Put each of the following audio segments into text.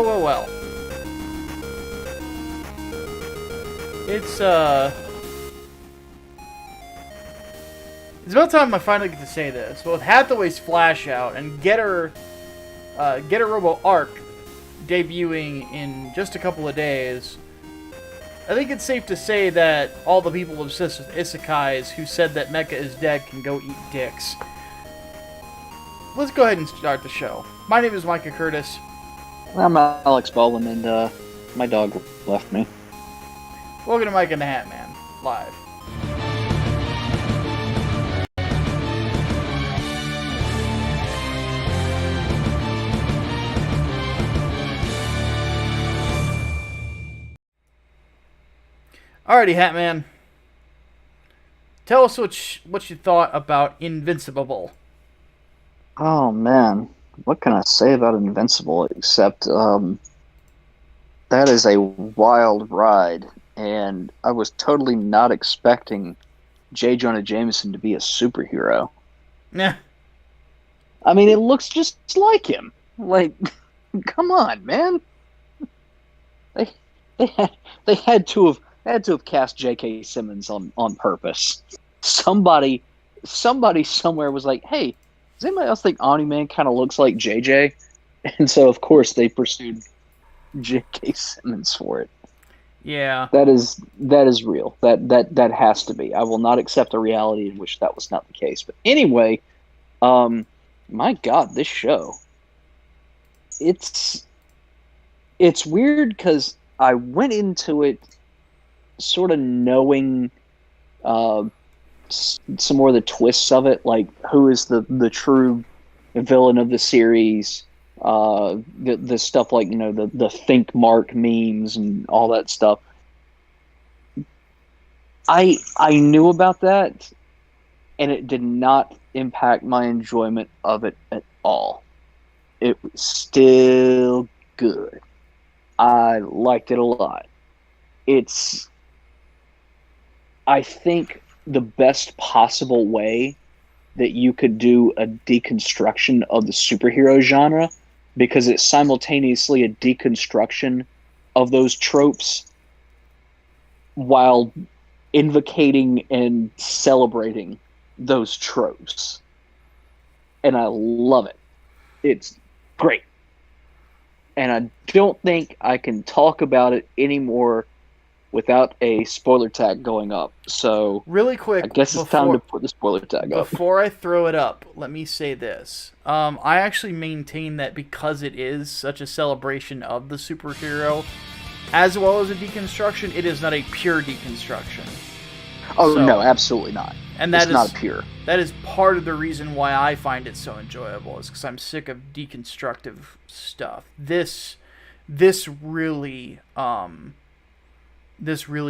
Well, well, well. It's it's about time I finally get to say this. But with Hathaway's Flash out and Get a Robo Arc debuting in just a couple of days, I think it's safe to say that all the people obsessed with isekais who said that Mecha is dead can go eat dicks. Let's go ahead and start the show. My name is Micah Curtis. I'm Alex Baldwin, and my dog left me. Welcome to Micah and the Hatman, live. Alrighty, Hatman. Tell us what you thought about Invincible. Oh man, what can I say about Invincible except that is a wild ride, and I was totally not expecting J. Jonah Jameson to be a superhero. Nah. I mean, it looks just like him. Like, come on, man. They had to have cast J.K. Simmons on purpose. Somebody somewhere was like, hey, does anybody else think Omni-Man kind of looks like JJ? And so, of course, they pursued J.K. Simmons for it. Yeah. That is real. That has to be. I will not accept a reality in which that was not the case. But anyway, my God, this show. It's weird because I went into it sort of knowing some more of the twists of it, like who is the true villain of the series, the stuff like, the think mark memes and all that stuff. I knew about that, and it did not impact my enjoyment of it at all. It was still good. I liked it a lot. It's, I think, the best possible way that you could do a deconstruction of the superhero genre, because it's simultaneously a deconstruction of those tropes while invocating and celebrating those tropes. And I love it. It's great. And I don't think I can talk about it anymore without a spoiler tag going up. So really quick, I guess it's time to put the spoiler tag up. Before I throw it up, let me say this. I actually maintain that because it is such a celebration of the superhero, as well as a deconstruction, it is not a pure deconstruction. Oh, so, no, absolutely not. And that it's not pure. That is part of the reason why I find it so enjoyable, is because I'm sick of deconstructive stuff. This really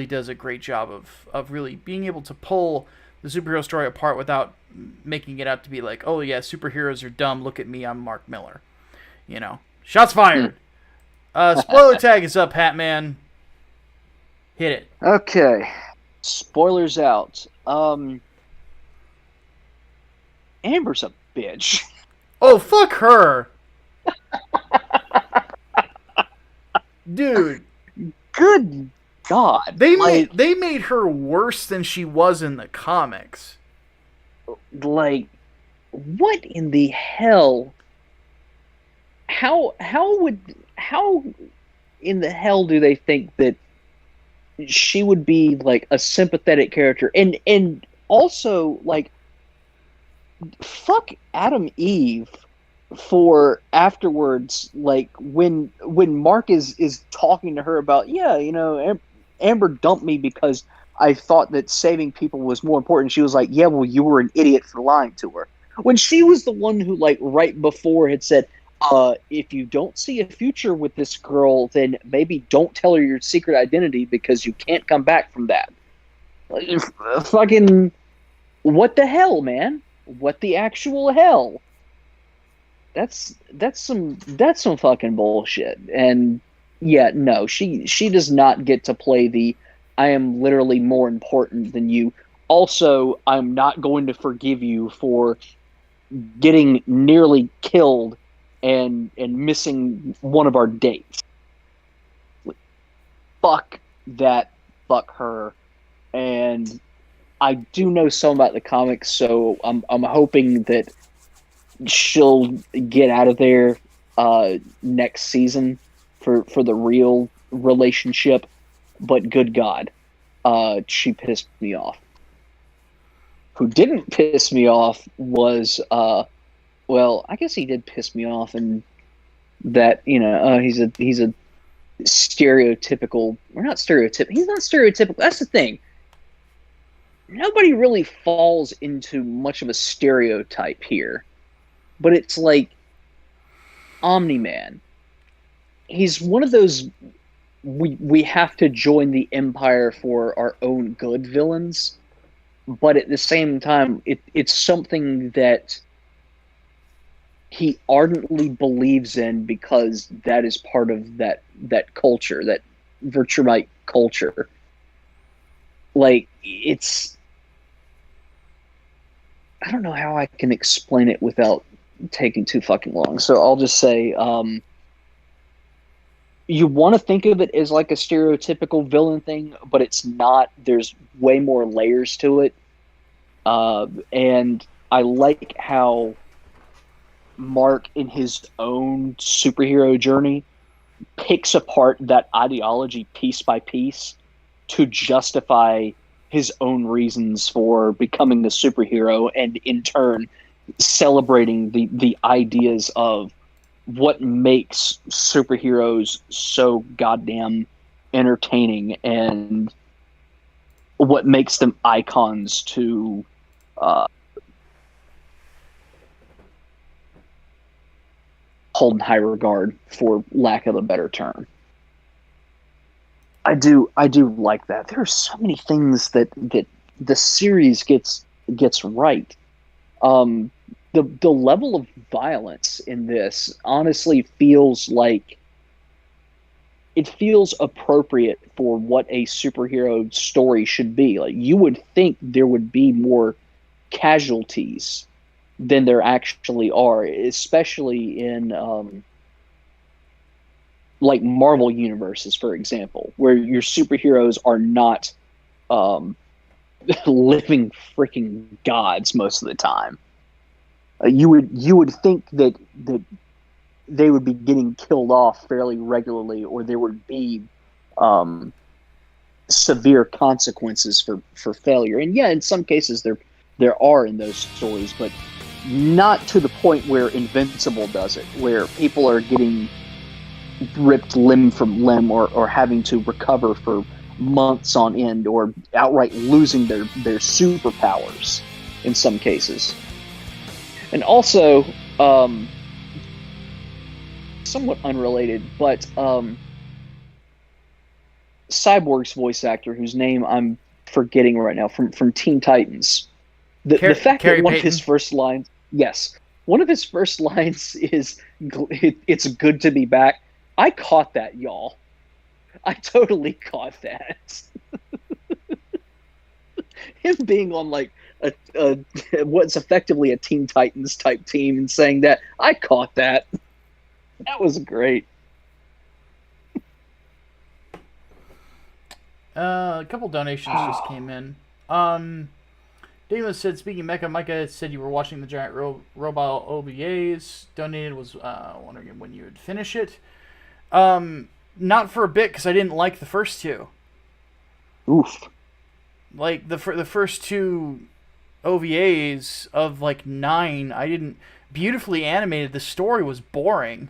does a great job of really being able to pull the superhero story apart without making it out to be like, oh yeah, superheroes are dumb, look at me, I'm Mark Miller. Shots fired. Spoiler tag is up, Hatman. Hit it. Okay. Spoilers out. Amber's a bitch. Oh, fuck her. Dude. Good God. They made her worse than she was in the comics. Like, what in the hell? How in the hell do they think that she would be like a sympathetic character? And also, like, fuck Adam Eve for afterwards, like when Mark is talking to her about, Amber dumped me because I thought that saving people was more important. She was like, yeah, well, you were an idiot for lying to her. When she was the one who, like, right before had said, if you don't see a future with this girl, then maybe don't tell her your secret identity because you can't come back from that. Like, fucking, what the hell, man? What the actual hell? That's some fucking bullshit. And yeah, no, she does not get to play the I am literally more important than you. Also, I'm not going to forgive you for getting nearly killed and missing one of our dates. Fuck that, fuck her. And I do know some about the comics, so I'm hoping that she'll get out of there next season for the real relationship. But good God, she pissed me off. Who didn't piss me off was well, I guess he did piss me off, and that he's a stereotypical. We're not stereotypical. He's not stereotypical. That's the thing. Nobody really falls into much of a stereotype here, but it's like Omni-Man. He's one of those we have to join the Empire for our own good villains, but at the same time, it's something that he ardently believes in because that is part of that culture, that Virtuite culture. Like, it's... I don't know how I can explain it without taking too fucking long. So I'll just say, you want to think of it as like a stereotypical villain thing, but it's not. There's way more layers to it. And I like how Mark, in his own superhero journey, picks apart that ideology piece by piece to justify his own reasons for becoming the superhero, and in turn celebrating the ideas of what makes superheroes so goddamn entertaining and what makes them icons to hold in high regard, for lack of a better term. I do like that. There are so many things that the series gets right. The level of violence in this honestly feels like it feels appropriate for what a superhero story should be. Like, you would think there would be more casualties than there actually are, especially in like Marvel universes, for example, where your superheroes are not living freaking gods most of the time. You would think that they would be getting killed off fairly regularly, or there would be severe consequences for failure. And yeah, in some cases there are in those stories, but not to the point where Invincible does it, where people are getting ripped limb from limb, or having to recover for months on end, or outright losing their superpowers in some cases. And also, somewhat unrelated, but Cyborg's voice actor, whose name I'm forgetting right now, from Teen Titans. The fact that one of his first lines, yes, one of his first lines is, "It's good to be back." I caught that, y'all. I totally caught that. Him being on like a what's effectively a Teen Titans type team and saying that, I caught that. That was great. A couple donations just came in. Daniel said, speaking of Mecha, Micah said you were watching the giant robot OVAs. Donated was wondering when you would finish it. Not for a bit, because I didn't like the first two. Oof. Like, the first two OVAs of, like, 9, I didn't... Beautifully animated, the story was boring.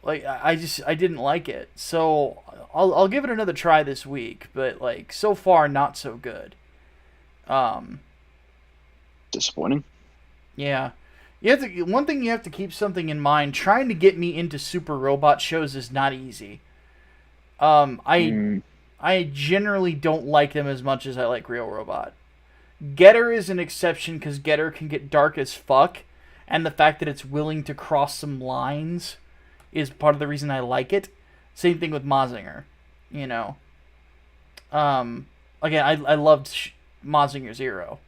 Like, I didn't like it. So, I'll give it another try this week, but, like, so far, not so good. Disappointing. Yeah. One thing you have to keep something in mind, trying to get me into super robot shows is not easy. I generally don't like them as much as I like Real Robot. Getter is an exception, because Getter can get dark as fuck, and the fact that it's willing to cross some lines is part of the reason I like it. Same thing with Mazinger, you know. Again, I loved Mazinger Zero.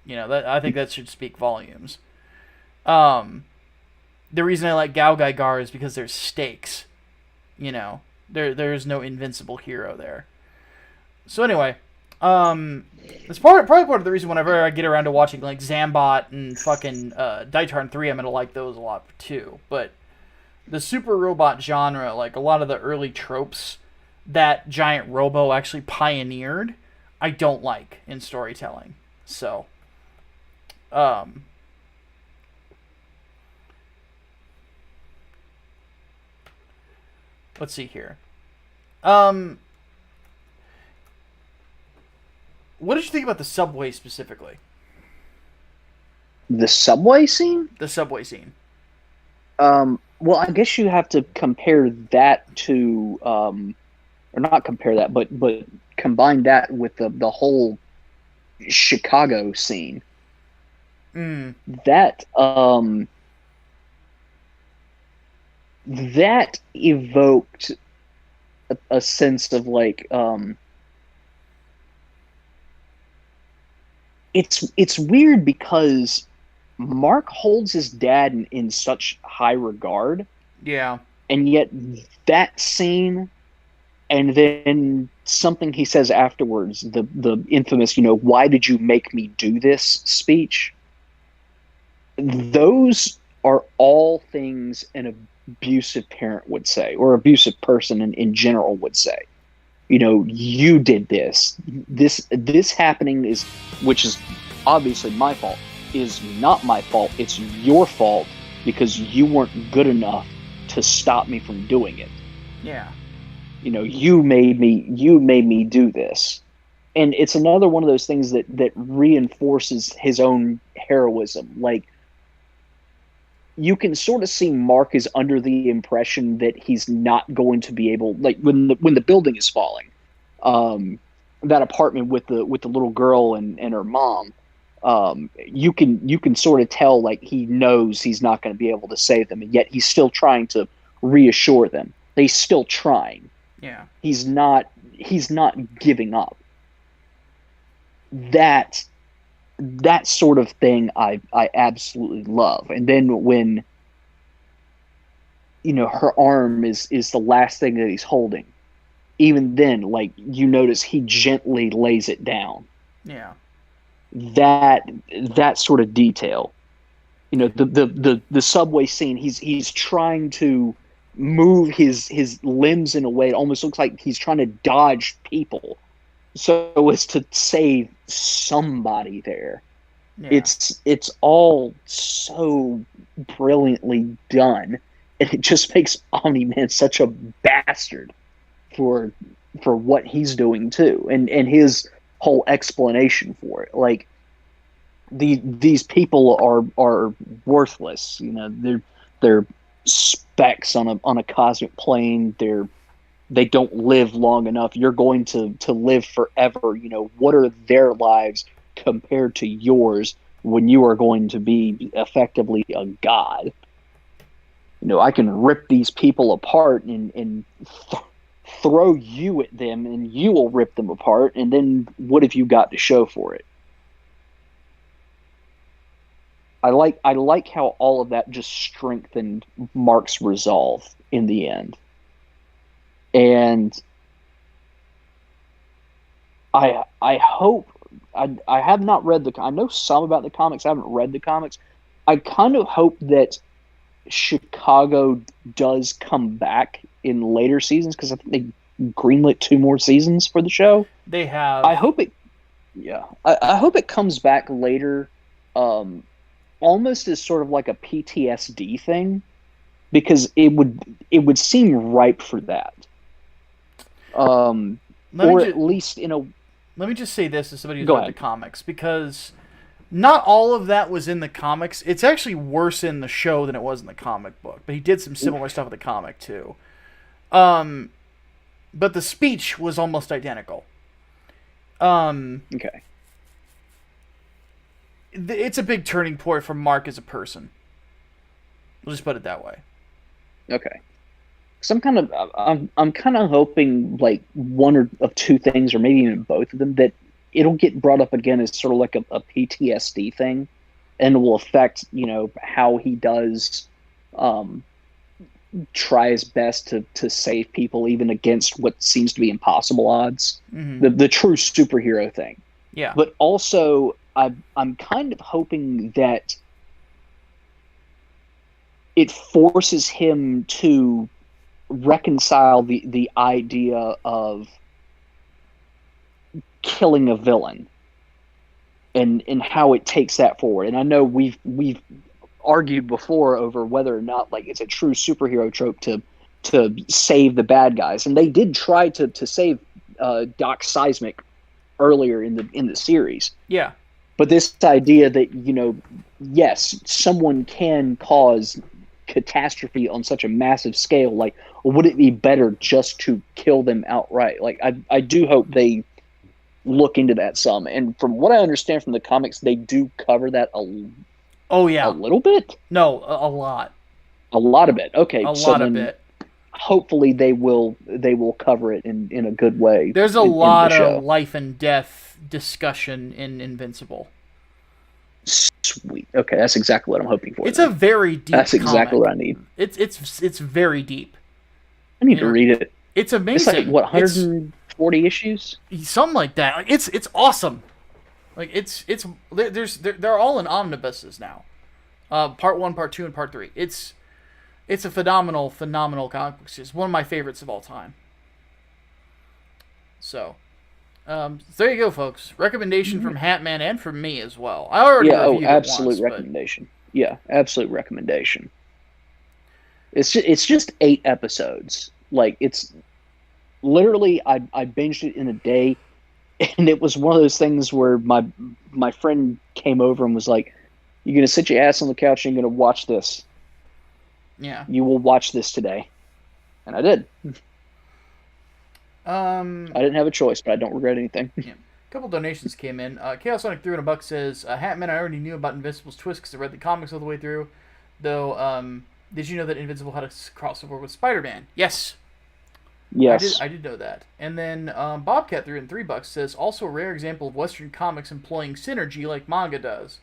You know, I think that should speak volumes. the reason I like Gao Gai Gar is because there's stakes. You know, there's no invincible hero there. So anyway, that's probably part of the reason whenever I get around to watching like Zambot and fucking Daitarn 3, I'm gonna like those a lot too. But the super robot genre, like a lot of the early tropes that Giant Robo actually pioneered, I don't like in storytelling. So, um, let's see here. Um, what did you think about the subway specifically? The subway scene? The subway scene. Well, I guess you have to compare that to, or not compare that, but combine that with the whole Chicago scene. Mm. That evoked a sense of like, it's weird because Mark holds his dad in such high regard, Yeah. and yet that scene, and then something he says afterwards, the infamous, why did you make me do this speech? Those are all things an abusive parent would say, or abusive person in general would say. You did this. This happening which is obviously my fault, is not my fault. It's your fault because you weren't good enough to stop me from doing it. Yeah. You made me do this. And it's another one of those things that reinforces his own heroism. Like, you can sort of see Mark is under the impression that he's not going to be able, like when the building is falling, that apartment with the little girl and her mom, you can sort of tell like he knows he's not going to be able to save them, and yet he's still trying to reassure them. He's still trying. Yeah. He's not giving up. That sort of thing I absolutely love. And then when her arm is the last thing that he's holding, even then, like, you notice he gently lays it down. Yeah. That sort of detail. The subway scene, he's trying to move his limbs in a way it almost looks like he's trying to dodge people so as to save somebody there. Yeah. It's all so brilliantly done, and it just makes Omni-Man such a bastard for what he's doing too, and his whole explanation for it. Like, these people are worthless. They're specks on a cosmic plane. They don't live long enough. You're going to live forever. What are their lives compared to yours when you are going to be effectively a god? I can rip these people apart and throw you at them, and you will rip them apart, and then what have you got to show for it? I like how all of that just strengthened Mark's resolve in the end. And I hope, I have not read I know some about the comics. I haven't read the comics. I kind of hope that Chicago does come back in later seasons, because I think they greenlit 2 more seasons for the show. They have. I hope it. Yeah, I hope it comes back later, almost as sort of like a PTSD thing, because it would seem ripe for that. At least in a. Let me just say this as somebody who's read the comics, because not all of that was in the comics. It's actually worse in the show than it was in the comic book, but he did some similar stuff in the comic too. But the speech was almost identical. Okay. It's a big turning point for Mark as a person. We'll just put it that way. Okay. So I'm kind of hoping like one of 2 things, or maybe even both of them, that it'll get brought up again as sort of like a PTSD thing, and it will affect how he does um, try his best to save people even against what seems to be impossible odds. Mm-hmm. The true superhero thing. Yeah. But also, I'm kind of hoping that it forces him to reconcile the idea of killing a villain and how it takes that forward. And I know we've argued before over whether or not like it's a true superhero trope to save the bad guys, and they did try to save Doc Seismic earlier in the series. Yeah. But this idea that, you know, yes, someone can cause catastrophe on such a massive scale, like, would it be better just to kill them outright? Like, I do hope they look into that some. And from what I understand from the comics, they do cover that a little bit? No, a lot. A lot of it. Okay, A so lot then of it. hopefully they will cover it in a good way. There's a lot of life and death discussion in Invincible. Sweet. Okay, that's exactly what I'm hoping for. It's a very deep That's exactly comic. what I need. It's very deep. I need to read it. It's amazing. It's like, what, 140 issues? Something like that. Like, it's awesome. Like they're all in omnibuses now. Part 1, Part 2, and Part 3. It's a phenomenal comic book. It's one of my favorites of all time. So, there you go, folks. Recommendation from Hatman and from me as well. I already reviewed it absolute once, recommendation. But... Yeah, absolute recommendation. It's just 8 episodes. Like, it's literally I binged it in a day, and it was one of those things where my friend came over and was like, "You're gonna sit your ass on the couch and you're gonna watch this. Yeah, you will watch this today," and I did. I didn't have a choice, but I don't regret anything. Yeah. A couple donations came in. Chaos Sonic $300 says, Hatman, I already knew about Invincible's twist because I read the comics all the way through. Though, did you know that Invincible had a crossover with Spider-Man? Yes. Yes. I did know that. And then Bobcat $303 says, also a rare example of Western comics employing synergy like manga does.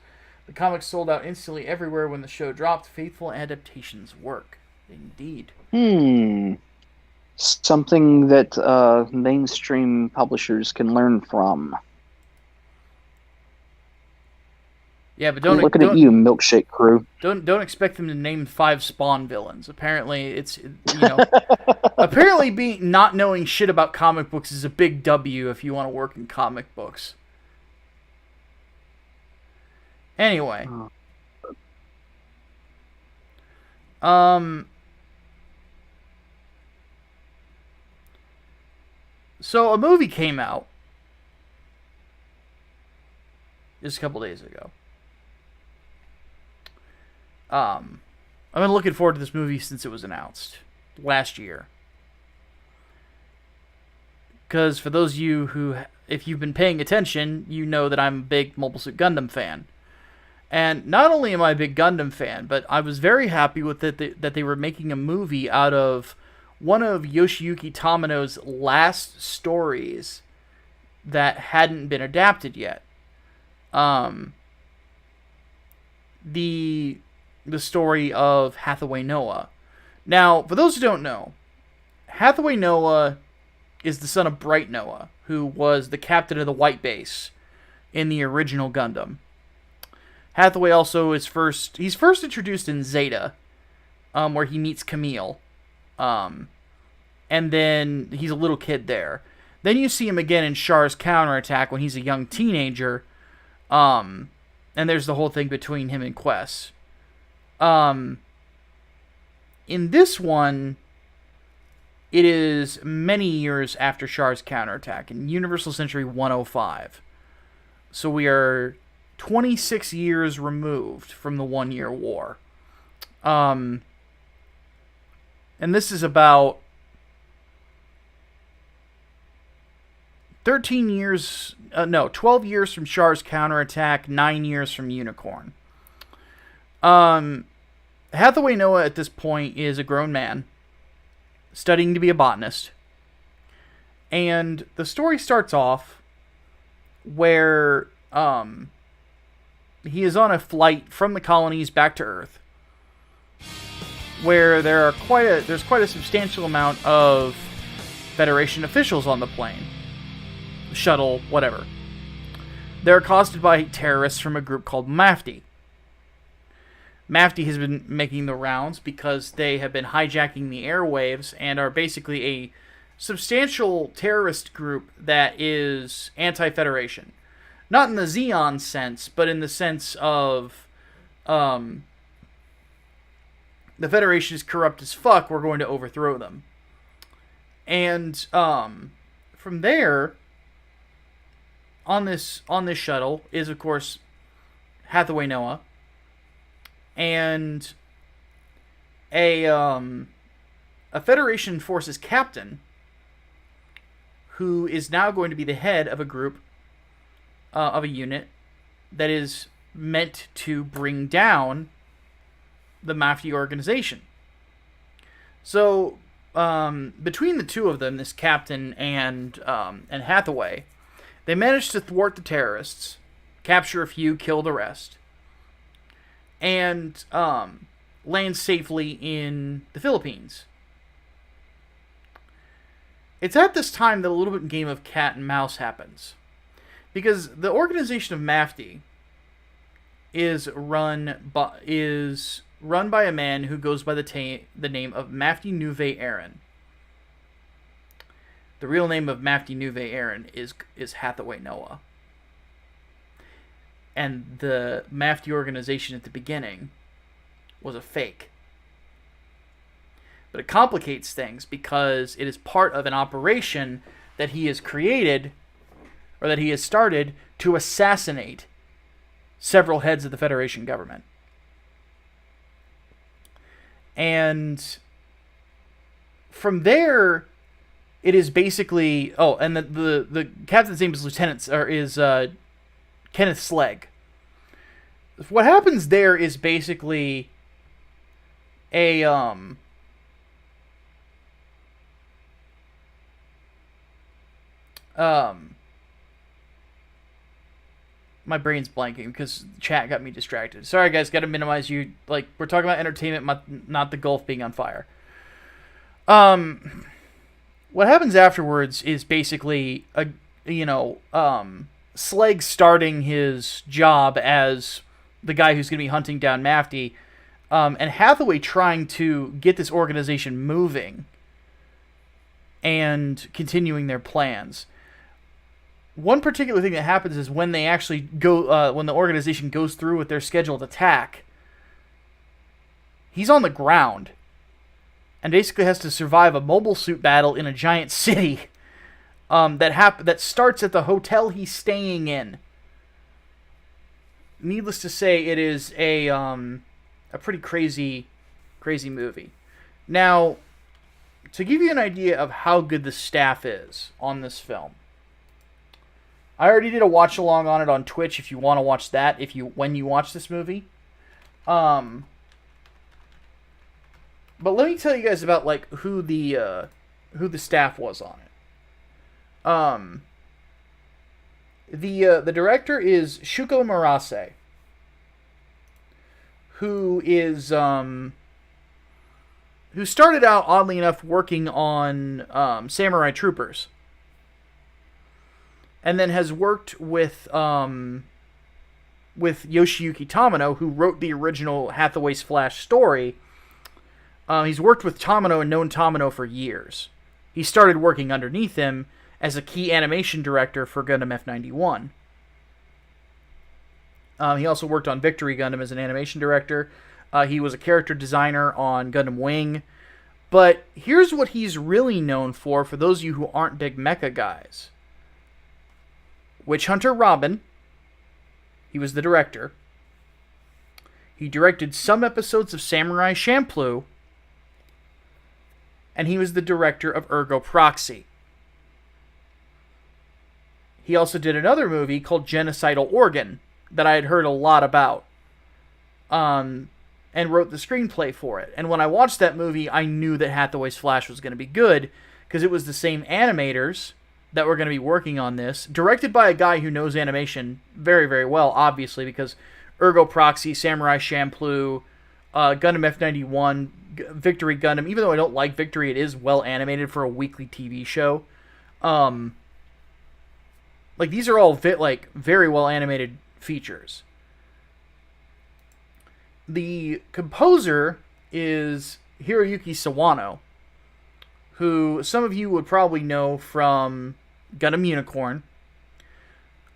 The comics sold out instantly everywhere when the show dropped. Faithful adaptations work. Indeed. Something that mainstream publishers can learn from. Yeah, but don't looking at you, Milkshake Crew. Don't expect them to name 5 Spawn villains. Apparently, it's apparently not knowing shit about comic books is a big W if you want to work in comic books. Anyway, so a movie came out just a couple days ago. I've been looking forward to this movie since it was announced last year. Because for those of you who, if you've been paying attention, you know that I'm a big Mobile Suit Gundam fan. And not only am I a big Gundam fan, but I was very happy with it that they were making a movie out of one of Yoshiyuki Tamino's last stories that hadn't been adapted yet. The story of Hathaway Noah. Now, for those who don't know, Hathaway Noah is the son of Bright Noah, who was the captain of the White Base in the original Gundam. Hathaway also he's first introduced in Zeta, where he meets Camille. And then he's a little kid there. Then you see him again in Char's Counterattack when he's a young teenager. And there's the whole thing between him and Quest. In this one, it is many years after Char's Counterattack, in Universal Century 105. So we are 26 years removed from the 1-year war. And this is about 12 years from Char's Counterattack, 9 years from Unicorn. Hathaway Noah at this point is a grown man, studying to be a botanist. And the story starts off where he is on a flight from the colonies back to Earth. where there's quite a substantial amount of Federation officials on the plane, shuttle, whatever. They're accosted by terrorists from a group called Mafti. Mafti has been making the rounds because they have been hijacking the airwaves and are basically a substantial terrorist group that is anti-Federation. Not in the Xeon sense, but in the sense of the Federation is corrupt as fuck, we're going to overthrow them. And from there, on this shuttle is, of course, Hathaway Noah, and a Federation forces captain who is now going to be the head of a group, of a unit that is meant to bring down the Mafia organization. So, between the two of them, this captain and Hathaway, they managed to thwart the terrorists, capture a few, kill the rest, and land safely in the Philippines. It's at this time that a little bit game of cat and mouse happens, because the organization of Mafti is run by a man who goes by the name of Mafti Nuve Aaron. The real name of Mafti Nuve Aaron is Hathaway Noah. And the Mafti organization at the beginning was a fake. But it complicates things because it is part of an operation that he has created, or that he has started, to assassinate several heads of the Federation government. And from there, it is basically... Oh, and the captain's name is Kenneth Slegg. What happens there is basically a... my brain's blanking because chat got me distracted. Sorry, guys, gotta minimize you. Like, we're talking about entertainment, not the Gulf being on fire. What happens afterwards is basically Slegg starting his job as the guy who's going to be hunting down Mafti, and Hathaway trying to get this organization moving and continuing their plans. One particular thing that happens is when they actually go, when the organization goes through with their scheduled attack, he's on the ground and basically has to survive a mobile suit battle in a giant city that starts at the hotel he's staying in. Needless to say, it is a pretty crazy movie. Now, to give you an idea of how good the staff is on this film, I already did a watch along on it on Twitch. If you want to watch that, when you watch this movie, but let me tell you guys about like who the staff was on it. The director is Shuko Murase, who started out, oddly enough, working on Samurai Troopers, and then has worked with Yoshiyuki Tamano, who wrote the original Hathaway's Flash story. He's worked with Tamano and known Tamano for years. He started working underneath him as a key animation director for Gundam F91. He also worked on Victory Gundam as an animation director. He was a character designer on Gundam Wing. But here's what he's really known for those of you who aren't big Mecha guys. Witch Hunter Robin. He was the director. He directed some episodes of Samurai Champloo. And he was the director of Ergo Proxy. He also did another movie called Genocidal Organ that I had heard a lot about. And wrote the screenplay for it. And when I watched that movie, I knew that Hathaway's Flash was going to be good, because it was the same animators that were going to be working on this, directed by a guy who knows animation very, very well, obviously, because Ergo Proxy, Samurai Champloo, Gundam F91, Victory Gundam. Even though I don't like Victory, it is well animated for a weekly TV show. Like, these are all very well animated features. The composer is Hiroyuki Sawano, who some of you would probably know from Gundam Unicorn,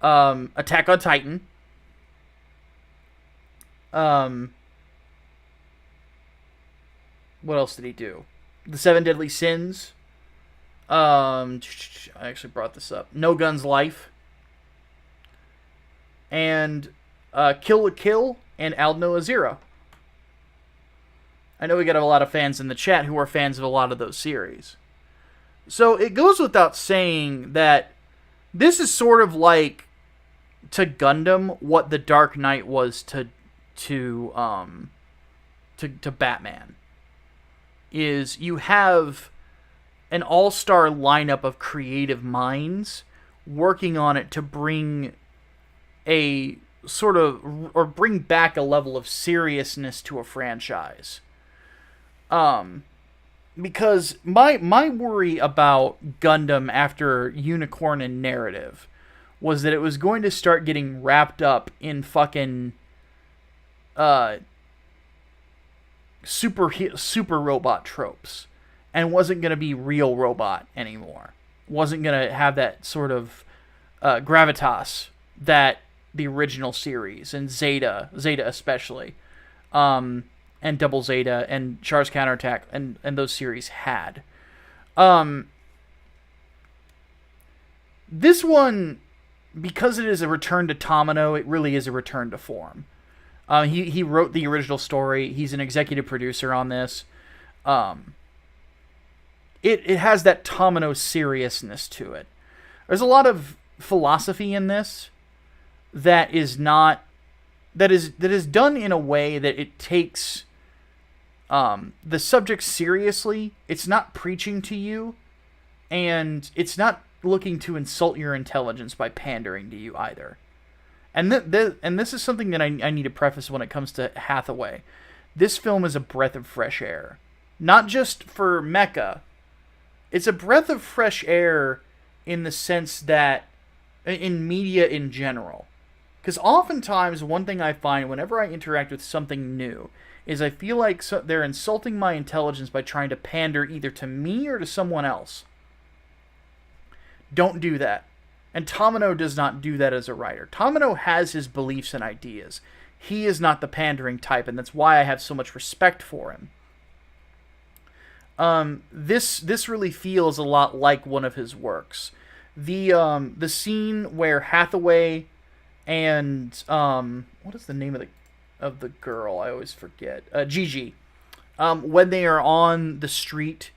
Attack on Titan, what else did he do? The Seven Deadly Sins. I actually brought this up. No Guns Life. And Kill la Kill and Aldnoah Zero. I know we got a lot of fans in the chat who are fans of a lot of those series. So it goes without saying that this is sort of like to Gundam what the Dark Knight was to Batman. Is you have an all-star lineup of creative minds working on it to bring a sort of, or bring back a level of seriousness to a franchise. Because my worry about Gundam after Unicorn and Narrative was that it was going to start getting wrapped up in fucking super robot tropes, and wasn't going to be real robot anymore. Wasn't going to have that sort of gravitas that the original series and Zeta especially, and Double Zeta and Char's Counterattack and those series had. This one, because it is a return to Tamino, it really is a return to form. He wrote the original story. He's an executive producer on this. It has that Tamino seriousness to it. There's a lot of philosophy in this that is done in a way that it takes the subject seriously. It's not preaching to you, and it's not looking to insult your intelligence by pandering to you either. And this is something that I need to preface when it comes to Hathaway. This film is a breath of fresh air. Not just for Mecha. It's a breath of fresh air in the sense that, in media in general. Because oftentimes, one thing I find whenever I interact with something new is I feel like they're insulting my intelligence by trying to pander either to me or to someone else. Don't do that. And Tamino does not do that as a writer. Tamino has his beliefs and ideas. He is not the pandering type, and that's why I have so much respect for him. This really feels a lot like one of his works. The scene where Hathaway and what is the name of the girl? I always forget. Gigi. When they are on the street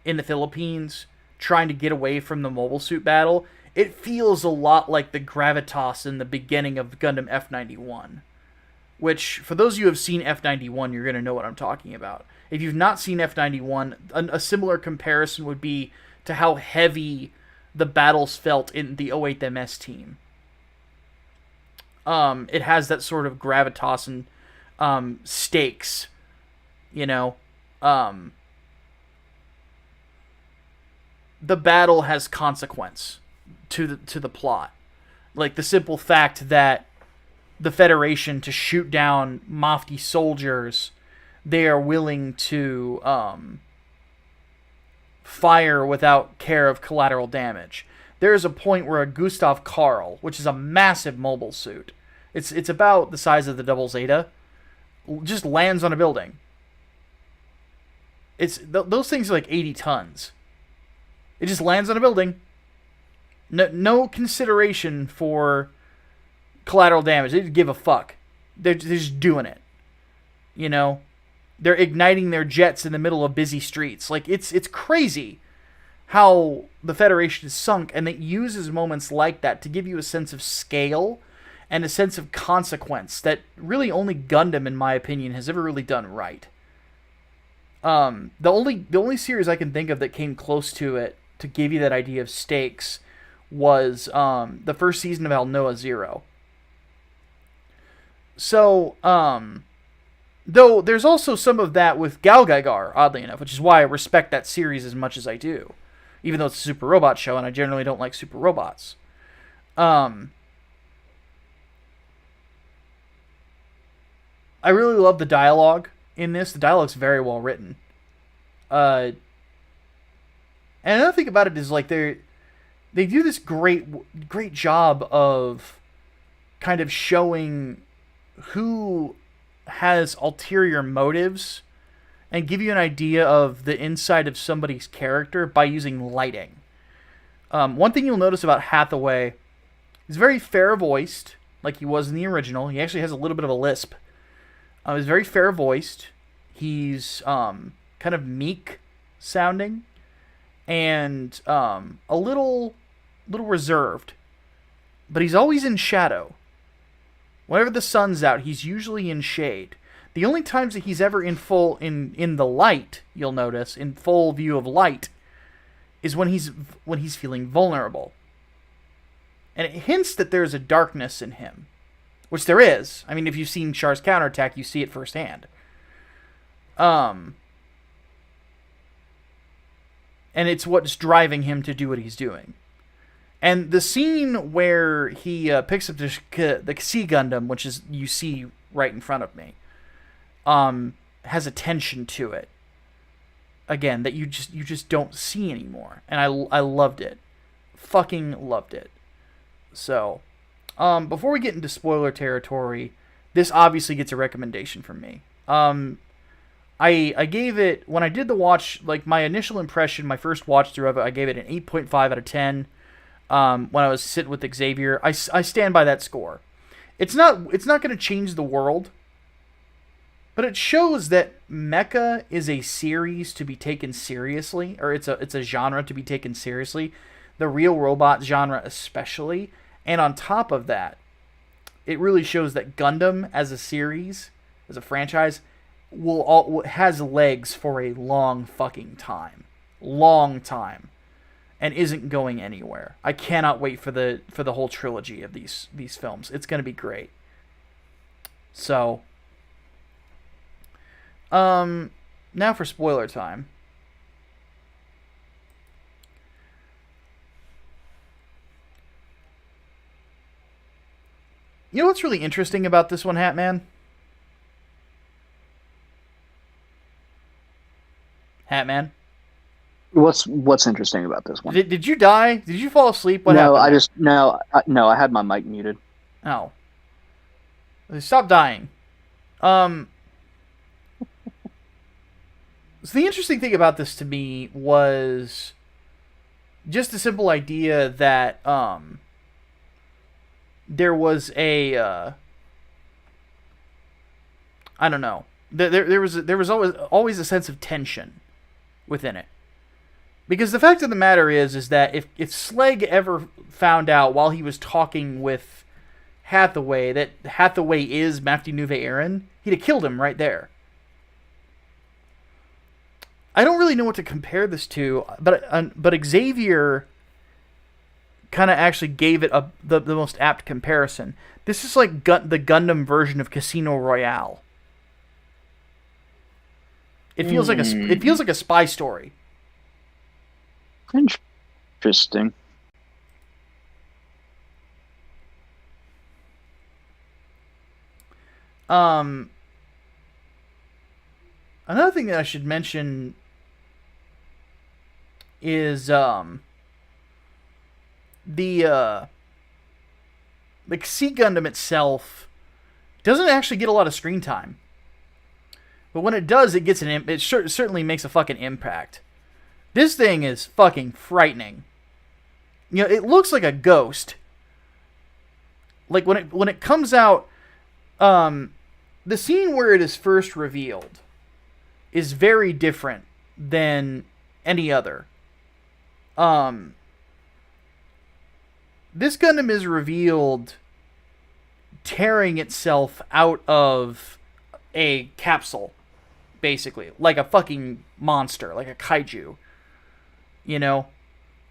in the Philippines trying to get away from the mobile suit battle, it feels a lot like the gravitas in the beginning of Gundam F91. Which, for those of you who have seen F91, you're going to know what I'm talking about. If you've not seen F91, a similar comparison would be to how heavy the battles felt in the 08 MS team. It has that sort of gravitas and stakes, you know. The battle has consequence to the plot. Like the simple fact that the Federation, to shoot down Mafti soldiers, they are willing to fire without care of collateral damage. There is a point where a Gustav Karl, which is a massive mobile suit, it's about the size of the Double Zeta, just lands on a building. Those things are like 80 tons. It just lands on a building. No consideration for collateral damage. They just give a fuck. They're just doing it. You know? They're igniting their jets in the middle of busy streets. Like, it's crazy how the Federation is sunk, and it uses moments like that to give you a sense of scale and a sense of consequence that really only Gundam, in my opinion, has ever really done right. The only series I can think of that came close to it to give you that idea of stakes was the first season of Aldnoah Zero. So, Though there's also some of that with Gal Gaigar, oddly enough, which is why I respect that series as much as I do. Even though it's a super robot show, and I generally don't like super robots. I really love the dialogue in this. The dialogue's very well written. And another thing about it is like they do this great job of kind of showing who has ulterior motives and give you an idea of the inside of somebody's character by using lighting. One thing you'll notice about Hathaway, he's very fair-voiced, like he was in the original. He actually has a little bit of a lisp. He's very fair-voiced. He's kind of meek-sounding and a little reserved. But he's always in shadow. Whenever the sun's out, he's usually in shade. The only times that he's ever in the light, you'll notice, in full view of light, is when he's feeling vulnerable. And it hints that there's a darkness in him. Which there is. I mean, if you've seen Char's counterattack, you see it firsthand. And it's what's driving him to do what he's doing. And the scene where he picks up the Sea Gundam, which is you see right in front of me, has a tension to it. Again, that you just don't see anymore, and I loved it, fucking loved it. So, before we get into spoiler territory, this obviously gets a recommendation from me. I gave it, when I did the watch, like my initial impression, my first watch through of it, I gave it an 8.5 out of 10. When I was sitting with Xavier, I stand by that score. It's not going to change the world, but it shows that Mecha is a series to be taken seriously, or it's a genre to be taken seriously, the real robot genre especially. And on top of that, it really shows that Gundam as a series, as a franchise, has legs for a long fucking time, and isn't going anywhere. I cannot wait for the whole trilogy of these films. It's going to be great. So, now for spoiler time. You know what's really interesting about this one, Hatman? Hatman? What's interesting about this one? Did you die? Did you fall asleep? What no, happened? I had my mic muted. Oh. Stop dying. So the interesting thing about this to me was just the simple idea that there was a I don't know. There was always a sense of tension within it. Because the fact of the matter is that if Sleg ever found out while he was talking with Hathaway that Hathaway is Mafti Nuve Aaron, he'd have killed him right there. I don't really know what to compare this to, but Xavier kind of actually gave it the most apt comparison. This is like the Gundam version of Casino Royale. It feels like a spy story. Interesting. Another thing that I should mention is the Sea Gundam itself doesn't actually get a lot of screen time, but when it does, it gets it certainly makes a fucking impact. This thing is fucking frightening. You know, it looks like a ghost. Like when it comes out, the scene where it is first revealed is very different than any other. This Gundam is revealed tearing itself out of a capsule, basically, like a fucking monster, like a kaiju. You know,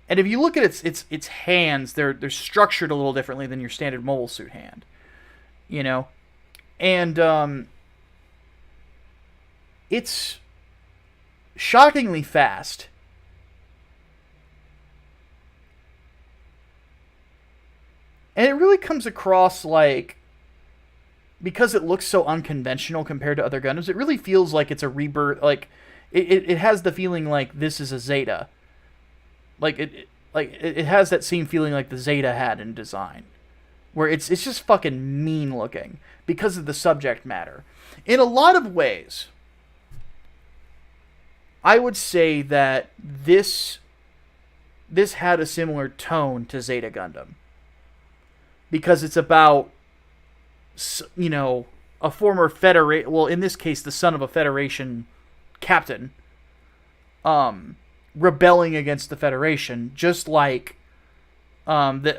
and if you look at its hands, they're structured a little differently than your standard mobile suit hand. You know, and it's shockingly fast. And it really comes across like, because it looks so unconventional compared to other Gundams, it really feels like it's a rebirth. Like, it has the feeling like this is a Zeta. Like, it has that same feeling like the Zeta had in design. Where it's just fucking mean looking because of the subject matter. In a lot of ways, I would say that this had a similar tone to Zeta Gundam. Because it's about, you know, a former Federation, well, in this case, the son of a Federation captain, rebelling against the Federation, just like the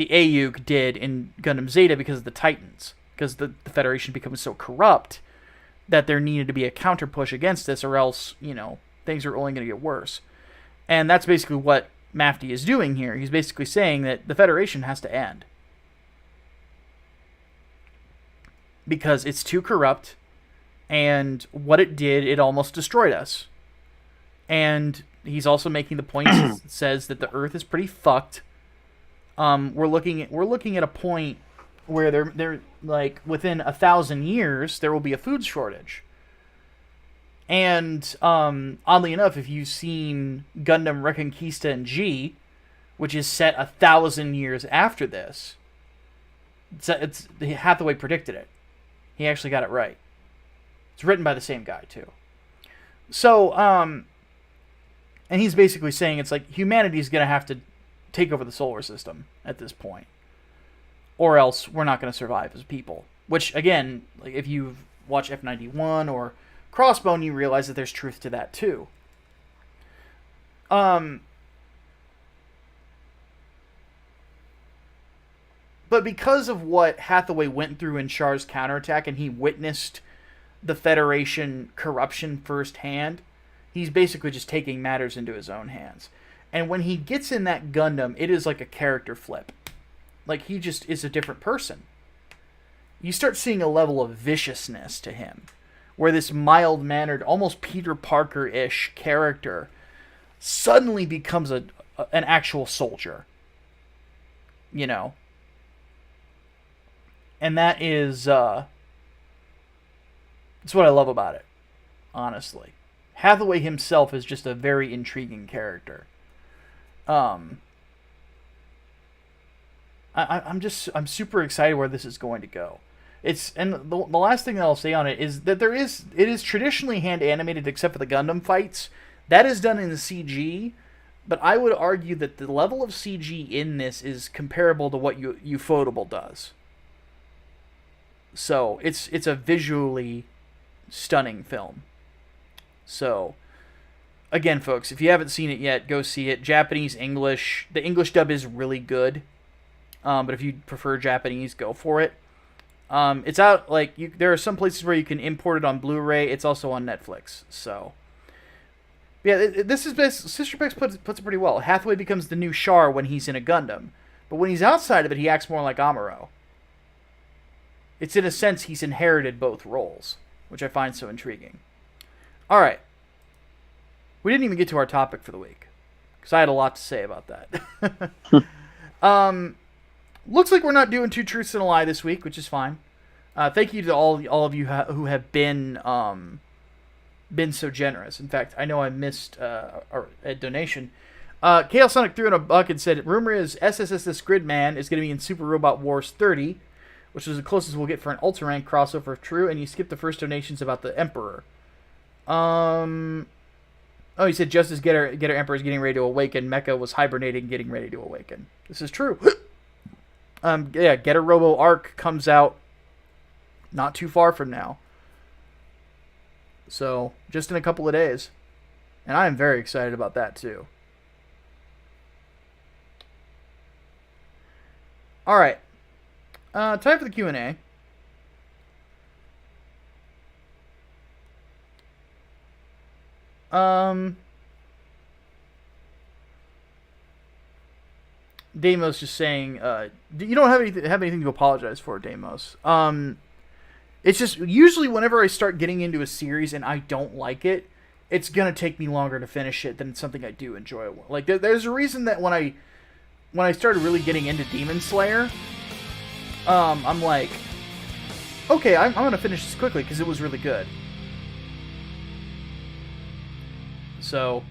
AUG did in Gundam Zeta because of the Titans. Because the Federation becomes so corrupt that there needed to be a counter push against this, or else, you know, things are only going to get worse. And that's basically what Mafty is doing here. He's basically saying that the Federation has to end. Because it's too corrupt, and what it did, it almost destroyed us. And he's also making the point that says that the Earth is pretty fucked. We're looking at a point where they're like within 1,000 years there will be a food shortage. And oddly enough, if you've seen Gundam Reconquista and G, which is set 1,000 years after this, it's Hathaway predicted it. He actually got it right. It's written by the same guy, too. So, and he's basically saying it's like humanity's going to have to take over the solar system at this point. Or else we're not going to survive as people. Which, again, like if you've watched F91 or Crossbone, you realize that there's truth to that, too. But because of what Hathaway went through in Char's counterattack, and he witnessed the Federation corruption firsthand, he's basically just taking matters into his own hands. And when he gets in that Gundam, it is like a character flip. Like, he just is a different person. You start seeing a level of viciousness to him, where this mild-mannered, almost Peter Parker-ish character suddenly becomes an actual soldier. You know? And that is, that's what I love about it, honestly. Hathaway himself is just a very intriguing character. I'm super excited where this is going to go. And the last thing that I'll say on it is that it is traditionally hand animated except for the Gundam fights. That is done in the CG, but I would argue that the level of CG in this is comparable to what Ufotable does. So it's a visually stunning film. So again, folks, if you haven't seen it yet, go see it. Japanese, English. The English dub is really good. But if you prefer Japanese, go for it. It's out, like, there are some places where you can import it on Blu-ray. It's also on Netflix. So, yeah, this is best. Sister Bex puts it pretty well. Hathaway becomes the new Char when he's in a Gundam. But when he's outside of it, he acts more like Amuro. It's in a sense he's inherited both roles, which I find so intriguing. All right. We didn't even get to our topic for the week, because I had a lot to say about that. Looks like we're not doing two truths and a lie this week, which is fine. Thank you to all of you who have been so generous. In fact, I know I missed a donation. Chaos Sonic threw in a buck and said, rumor is SSSS Gridman is going to be in Super Robot Wars 30, which is the closest we'll get for an Ultra Rank crossover if true, and you skipped the first donations about the Emperor. Oh, he said just as Getter Emperor is getting ready to awaken, Mecha was hibernating, getting ready to awaken. This is true. Yeah, Getter Robo Arc comes out not too far from now. So, just in a couple of days. And I am very excited about that, too. Alright. Time for the Q&A. Deimos just saying, you don't have anything to apologize for, Deimos. It's just usually whenever I start getting into a series and I don't like it, it's gonna take me longer to finish it than something I do enjoy. Like there's a reason that when I started really getting into Demon Slayer, I'm like, okay, I'm gonna finish this quickly because it was really good. So,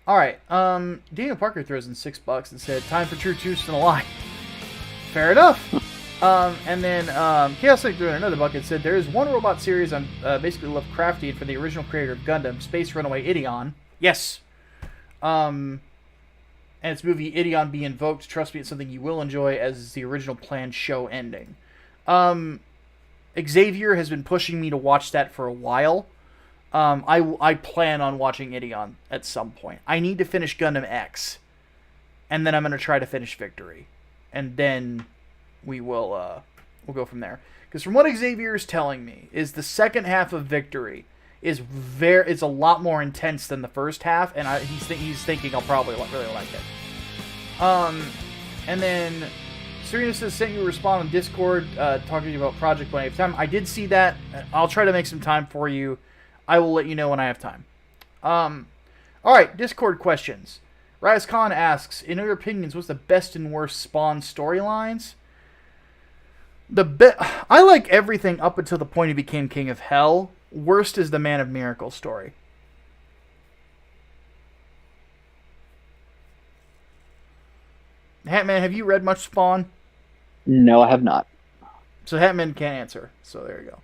all right. Daniel Parker throws in $6 and said, "Time for true truths and a lie." Fair enough. And then Chaos Knight threw in another bucket and said, "There is one robot series I'm basically Lovecraftian for the original creator of Gundam, Space Runaway Ideon." Yes. And its movie Ideon Be Invoked. Trust me, it's something you will enjoy, as is the original planned show ending. Xavier has been pushing me to watch that for a while. I plan on watching Ideon at some point. I need to finish Gundam X, and then I'm going to try to finish Victory, and then we'll go from there. Because from what Xavier is telling me, is the second half of Victory is a lot more intense than the first half, and he's thinking I'll probably really like it. And then Serena says, "Sent you a response on Discord talking to you about Project when I have time." I did see that. I'll try to make some time for you. I will let you know when I have time. Alright, Discord questions. Raz Khan asks, in your opinions, what's the best and worst Spawn storylines? I like everything up until the point he became King of Hell. Worst is the Man of Miracles story. Hatman, have you read much Spawn? No, I have not. So Hatman can't answer. So there you go.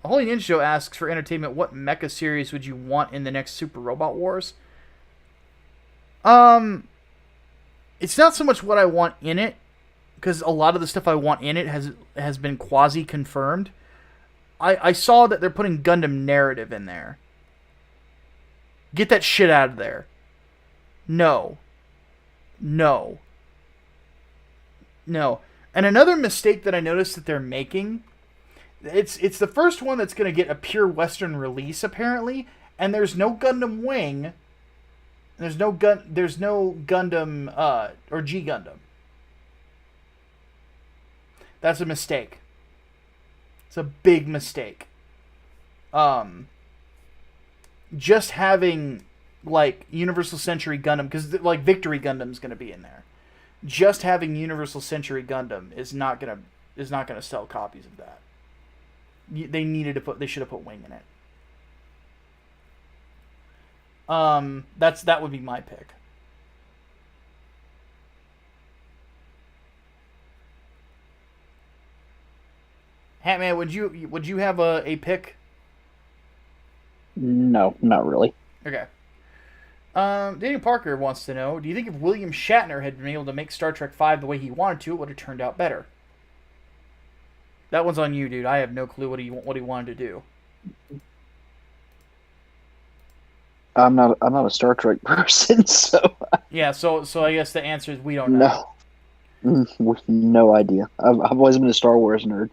Holy Ninja asks for entertainment, what mecha series would you want in the next Super Robot Wars? It's not so much what I want in it, because a lot of the stuff I want in it has been quasi-confirmed. I saw that they're putting Gundam narrative in there. Get that shit out of there. No. And another mistake that I noticed that they're making, it's the first one that's going to get a pure Western release, apparently, and there's no Gundam Wing, there's no Gundam, or G Gundam. That's a mistake. It's a big mistake. Just having, like, Universal Century Gundam, because, like, Victory Gundam's going to be in there. Just having Universal Century Gundam is not gonna sell copies of that. They should have put Wing in it. That would be my pick. Hatman, would you have a pick? No, not really. Okay. Daniel Parker wants to know, do you think if William Shatner had been able to make Star Trek V the way he wanted to, it would have turned out better? That one's on you, dude. I have no clue what he wanted to do. I'm not a Star Trek person, so yeah. So I guess the answer is we don't know. No idea. I've always been a Star Wars nerd.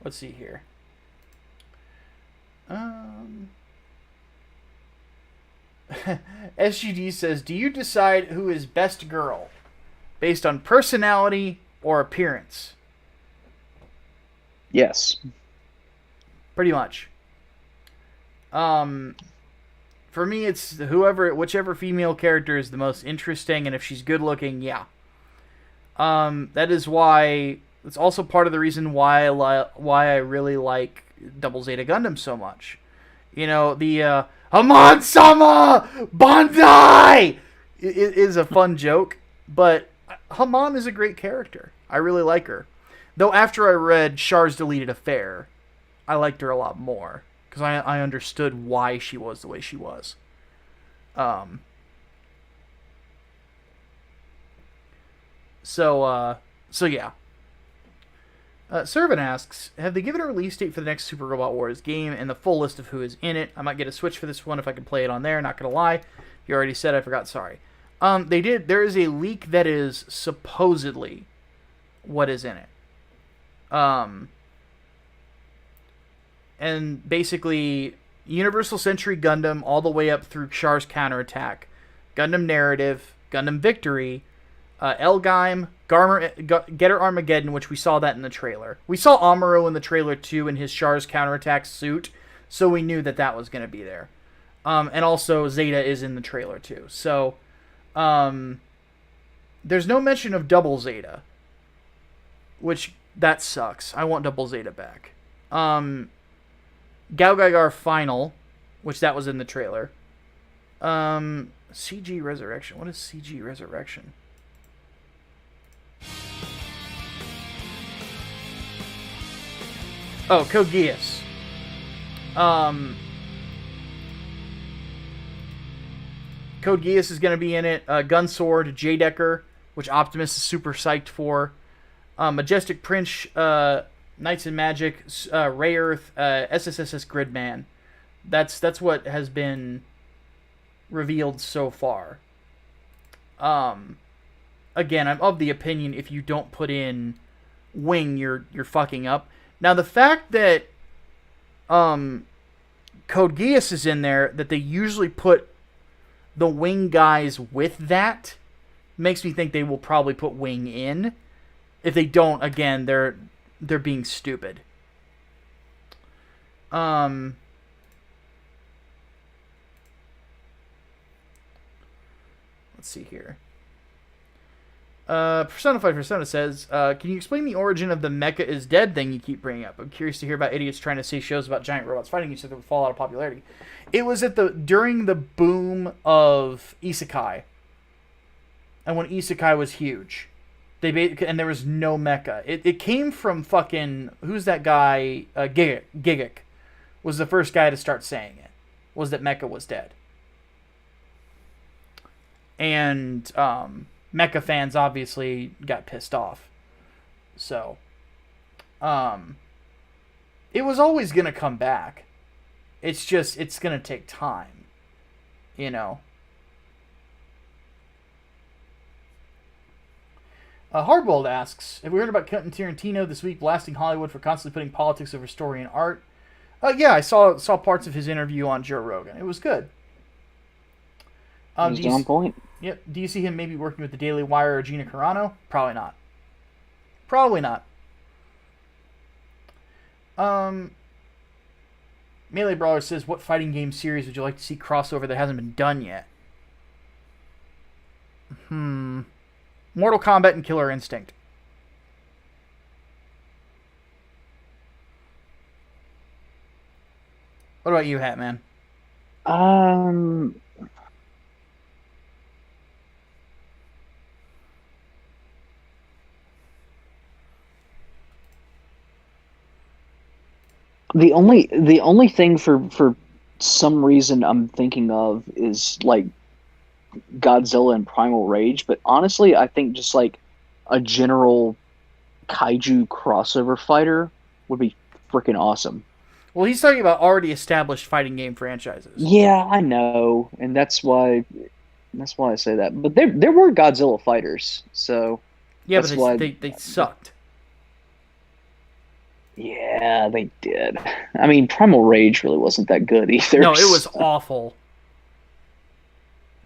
Let's see here. SGD says, do you decide who is best girl based on personality or appearance? Yes. Pretty much. For me, it's whichever female character is the most interesting, and if she's good looking, yeah. That is why. It's also part of the reason why I really like Double Zeta Gundam so much. You know, the Haman-sama Bandai is a fun joke, but Haman is a great character. I really like her. Though after I read Char's Deleted Affair, I liked her a lot more, because I understood why she was the way she was. So yeah. Servant asks, have they given a release date for the next Super Robot Wars game and the full list of who is in it? I might get a Switch for this one if I can play it on there, not gonna lie. You already said, I forgot, sorry. They did. There is a leak that is supposedly what is in it. And basically, Universal Century Gundam all the way up through Char's Counterattack, Gundam Narrative, Gundam Victory, Elgheim, Getter Armageddon, which we saw that in the trailer. We saw Amuro in the trailer too in his Char's counterattack suit, so we knew that that was going to be there. And also Zeta is in the trailer too. So there's no mention of Double Zeta, which that sucks. I want Double Zeta back. Gao Gaigar Final, which that was in the trailer. CG Resurrection. What is CG Resurrection? Oh, Code Geass. Code Geass is going to be in it. Gunsword, J-Decker, which Optimus is super psyched for. Majestic Prince, Knights and Magic, Ray Earth, SSSS Gridman. That's what has been revealed so far. Again, I'm of the opinion if you don't put in Wing, you're fucking up. Now the fact that Code Geass is in there, that they usually put the Wing guys with that, makes me think they will probably put Wing in. If they don't, again, they're being stupid. Let's see here. Personified Persona says, can you explain the origin of the Mecha is dead thing you keep bringing up? I'm curious to hear about idiots trying to see shows about giant robots fighting each other would fall out of popularity. It was during the boom of Isekai. And when Isekai was huge. And there was no Mecha. It came from fucking, who's that guy? Gigic was the first guy to start saying it. Was that Mecha was dead. And Mecha fans obviously got pissed off. So, it was always going to come back. It's just, it's going to take time. You know. Hardboiled asks, have we heard about Quentin Tarantino this week blasting Hollywood for constantly putting politics over story and art? Yeah, I saw parts of his interview on Joe Rogan. It was good. It was on point. Yep. Do you see him maybe working with the Daily Wire or Gina Carano? Probably not. Probably not. Melee Brawler says, what fighting game series would you like to see crossover that hasn't been done yet? Mortal Kombat and Killer Instinct. What about you, Hatman? The only thing for some reason I'm thinking of is like Godzilla and Primal Rage, but honestly, I think just like a general kaiju crossover fighter would be freaking awesome. Well, he's talking about already established fighting game franchises. Yeah, I know, and that's why I say that. But there were Godzilla fighters, so yeah, but they sucked. Yeah, they did. I mean, Primal Rage really wasn't that good either. No, it was awful.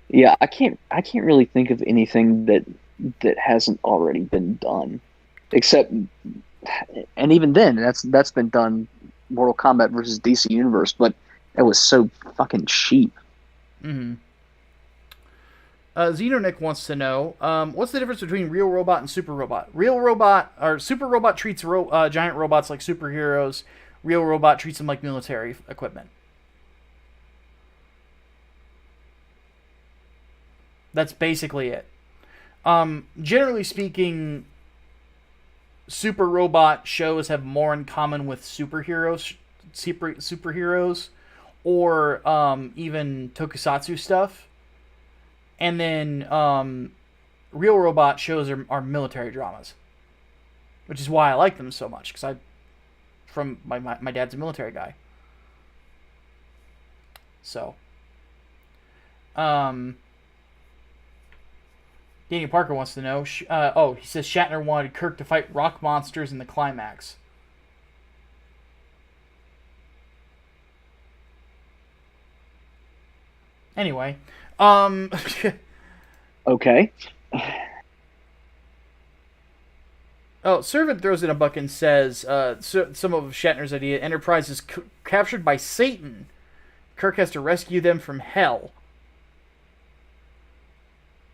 Yeah, I can't really think of anything that hasn't already been done, except, and even then, that's been done. Mortal Kombat versus DC Universe, but it was so fucking cheap. Mm-hmm. Xenonick wants to know, what's the difference between real robot and super robot? Super robot treats giant robots like superheroes. Real robot treats them like military equipment. That's basically it. Generally speaking, super robot shows have more in common with superheroes, or even tokusatsu stuff. And then real robot shows are military dramas, which is why I like them so much, because my dad's a military guy. So, Daniel Parker wants to know. He says Shatner wanted Kirk to fight rock monsters in the climax. Anyway, Okay. oh, Servant throws in a buck and says, some of Shatner's idea: Enterprise is captured by Satan. Kirk has to rescue them from hell.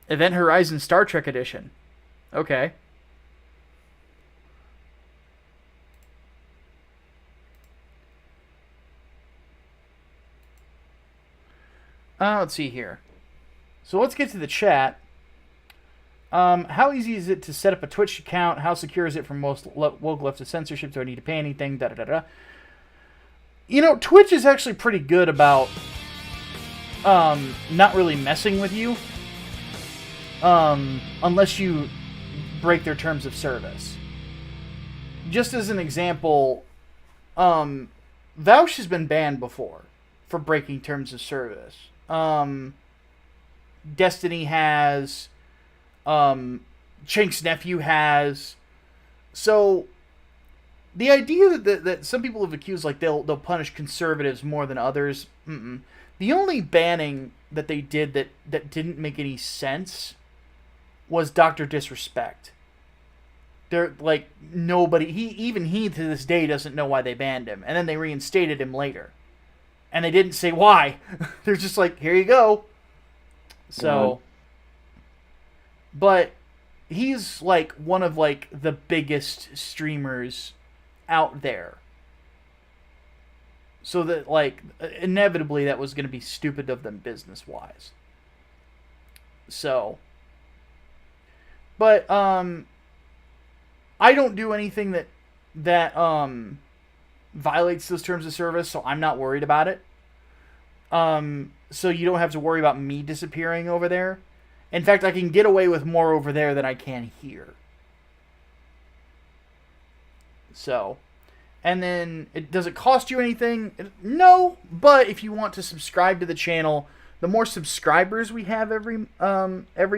Event Horizon Star Trek edition. Okay. Let's see here. So let's get to the chat. How easy is it to set up a Twitch account? How secure is it from most woke left of censorship? Do I need to pay anything? Da da da da. You know, Twitch is actually pretty good about not really messing with you, unless you break their terms of service. Just as an example, Vouch has been banned before for breaking terms of service. Destiny has, Chink's nephew has. So the idea that some people have accused, like, they'll punish conservatives more than others. The only banning that they did that didn't make any sense was Dr. Disrespect. They're like, nobody, he to this day doesn't know why they banned him, and then they reinstated him later, and they didn't say why. They're just like, here you go. So, but he's like one of like the biggest streamers out there. So that, like, inevitably that was going to be stupid of them business-wise. So, but I don't do anything that violates those terms of service, so I'm not worried about it. So you don't have to worry about me disappearing over there. In fact, I can get away with more over there than I can here. So, and then, does it cost you anything? No, but if you want to subscribe to the channel, the more subscribers we have every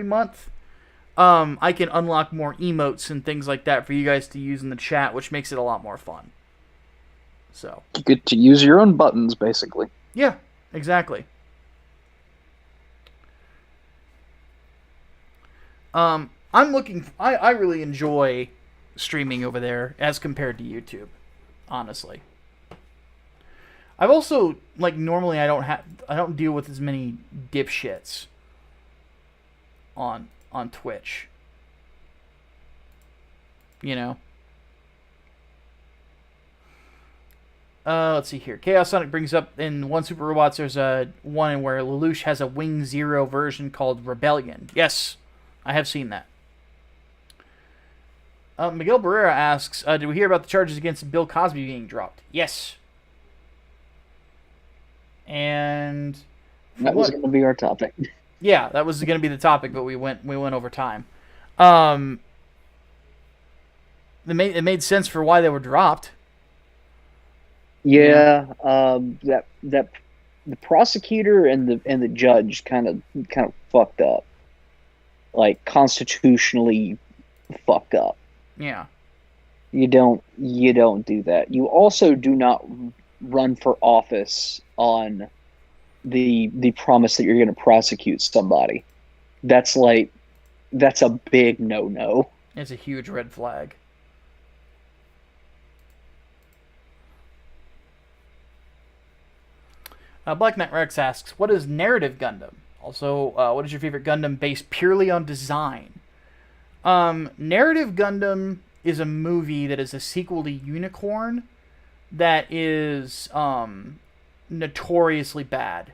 month, I can unlock more emotes and things like that for you guys to use in the chat, which makes it a lot more fun. So You get to use your own buttons, basically. yeah, exactly. I really enjoy streaming over there as compared to YouTube, honestly. I've also, like, normally I don't deal with as many dipshits on Twitch. You know? Let's see here. Chaos Sonic brings up in One Super Robots, there's a one where Lelouch has a Wing Zero version called Rebellion. Yes, I have seen that. Miguel Barrera asks, did we hear about the charges against Bill Cosby being dropped? Yes. And that was going to be our topic. Yeah, that was going to be the topic, but we went over time. It made sense for why they were dropped. Yeah, that the prosecutor and the judge kind of fucked up, like constitutionally fucked up. Yeah. You don't do that. You also do not run for office on the promise that you're going to prosecute somebody. That's a big no-no. It's a huge red flag. Black Knight Rex asks, what is Narrative Gundam? Also, what is your favorite Gundam based purely on design? Narrative Gundam is a movie that is a sequel to Unicorn that is notoriously bad.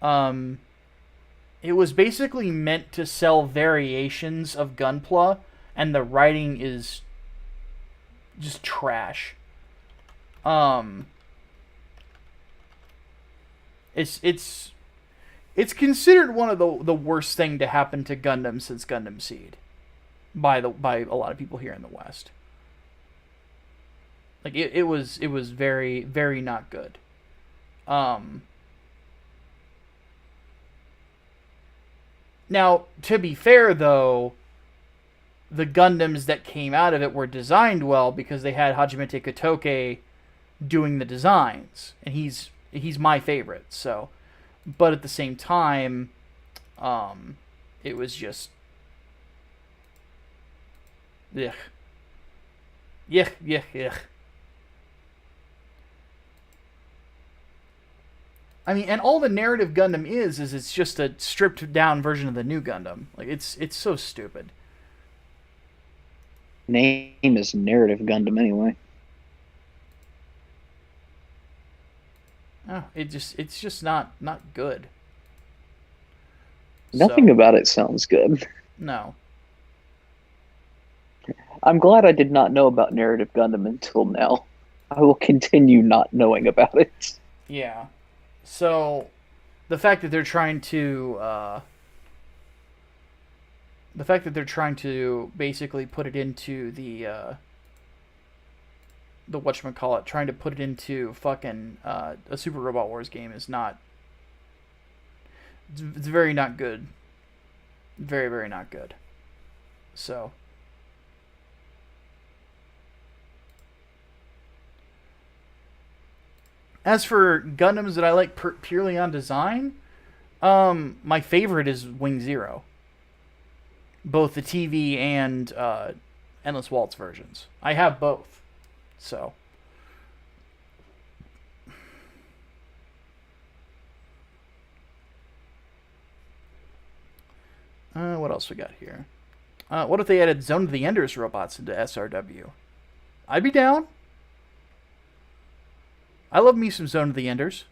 It was basically meant to sell variations of Gunpla, and the writing is just trash. It's considered one of the worst thing to happen to Gundam since Gundam Seed by a lot of people here in the West. Like it was very, very not good. Now, to be fair though, the Gundams that came out of it were designed well because they had Hajimete Kotoke doing the designs, and he's my favorite. So, but at the same time, it was just, yuck, yuck, yuck, yuck. I mean, and all the narrative Gundam is it's just a stripped down version of the new Gundam. Like it's so stupid. Name is Narrative Gundam anyway. Oh, it's just not good. Nothing about it sounds good. No. I'm glad I did not know about Narrative Gundam until now. I will continue not knowing about it. Yeah. So, the fact that they're trying to, basically put it into the whatchamacallit, trying to put it into fucking a Super Robot Wars game is not. It's very not good. Very, very not good. So. As for Gundams that I like purely on design, my favorite is Wing Zero. Both the TV and Endless Waltz versions. I have both. So. What else we got here? What if they added Zone of the Enders robots into SRW? I'd be down. I love me some Zone of the Enders.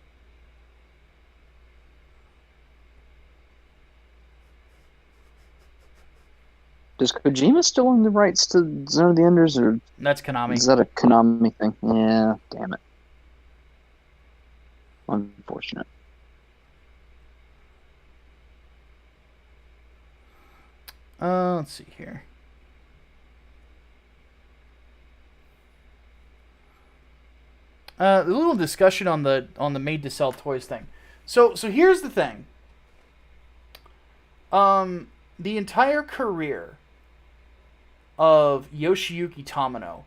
Does Kojima still own the rights to Zone of the Enders, or that's Konami? Is that a Konami thing? Yeah, damn it. Unfortunate. Let's see here. A little discussion on the made to sell toys thing. So here's the thing. The entire career of Yoshiyuki Tamano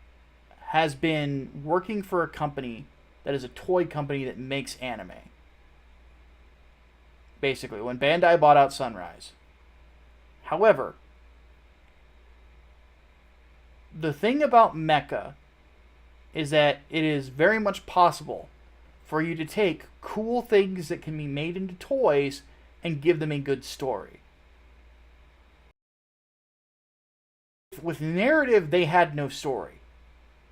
has been working for a company that is a toy company that makes anime. Basically, when Bandai bought out Sunrise. However, the thing about Mecha is that it is very much possible for you to take cool things that can be made into toys and give them a good story. With narrative, they had no story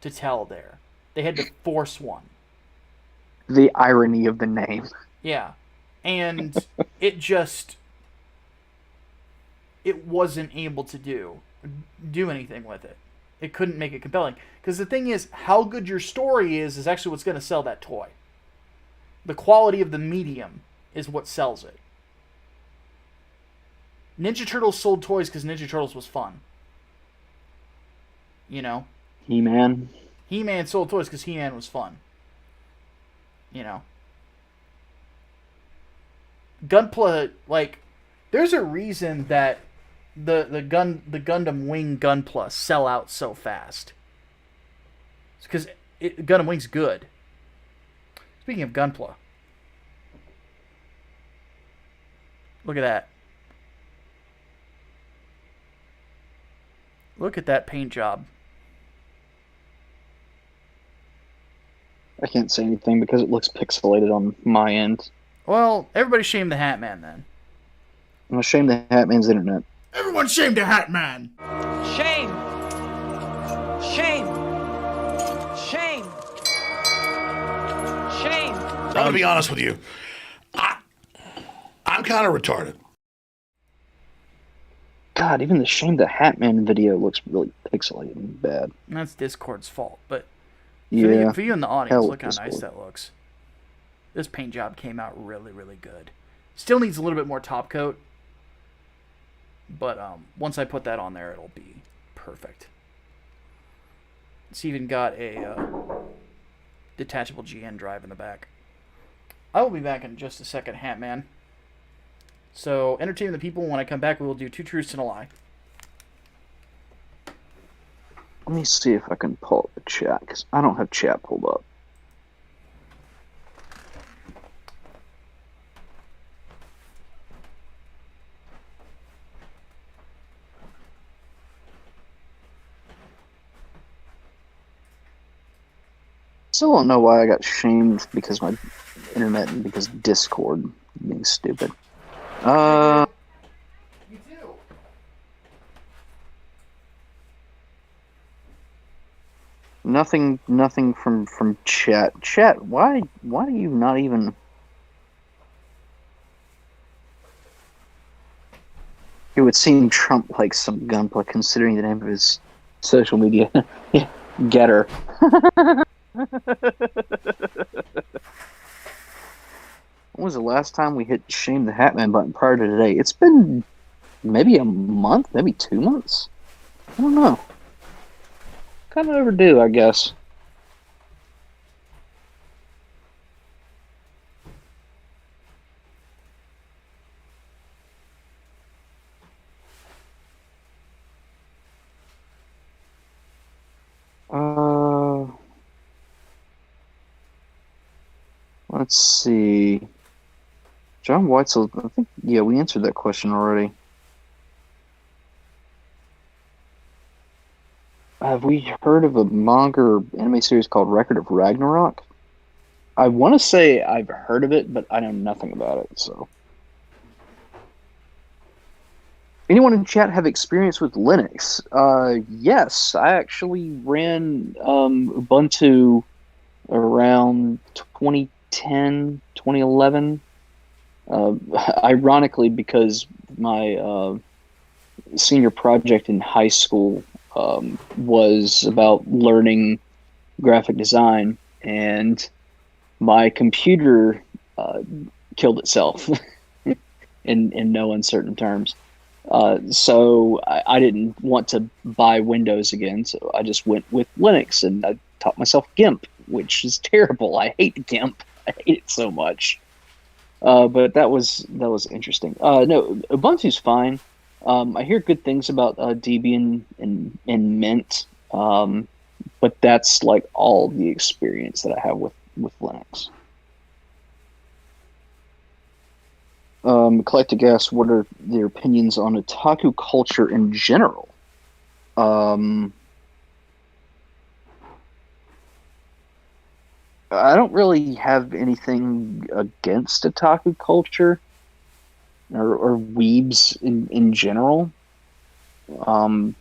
to tell there. They had to force one. The irony of the name. Yeah. And it wasn't able to do anything with it. It couldn't make it compelling. Because the thing is, how good your story is actually what's going to sell that toy. The quality of the medium is what sells it. Ninja Turtles sold toys because Ninja Turtles was fun. You know? He-Man. He-Man sold toys because He-Man was fun. You know? Gunpla, like, there's a reason that the Gundam Wing Gunpla sell out so fast. It's because Gundam Wing's good. Speaking of Gunpla, look at that. Look at that paint job. I can't say anything because it looks pixelated on my end. Well, everybody shame the Hatman then. I'm ashamed the Hatman's internet. Everyone shame the Hatman! Shame! Shame! Shame! Shame! I'm gonna be honest with you. I'm kind of retarded. God, even the Shame the Hatman video looks really pixelated and bad. That's Discord's fault, but Yeah. for you in the audience, Hell, look how Discord. nice that looks. This paint job came out really, really good. Still needs a little bit more top coat, but once I put that on there, it'll be perfect. It's even got a detachable GN drive in the back. I will be back in just a second, Hatman. So, entertain the people. When I come back, we will do 2 truths and a lie. Let me see if I can pull up the chat, because I don't have chat pulled up. Still don't know why I got shamed because my internet and because Discord being stupid. Me too. Nothing from chat. Chat, why do you not even? It would seem Trump likes some gunplay, considering the name of his social media. Getter. When was the last time we hit shame the Hatman button prior to today? It's been maybe a month, maybe 2 months. I don't know. Kind of overdue, I guess. Let's see. John Weitzel, I think, yeah, we answered that question already. Have we heard of a manga or anime series called Record of Ragnarok? I want to say I've heard of it, but I know nothing about it, so. Anyone in chat have experience with Linux? Yes, I actually ran Ubuntu around 2010, 2011. Ironically, because my senior project in high school was about learning graphic design, and my computer killed itself in no uncertain terms. So I didn't want to buy Windows again, so I just went with Linux, and I taught myself GIMP, which is terrible. I hate GIMP. I hate it so much. But that was interesting. No, Ubuntu's fine. I hear good things about Debian and Mint, but that's like all the experience that I have with Linux. Eclectic asks, what are their opinions on otaku culture in general? I don't really have anything against otaku culture or weebs in general. I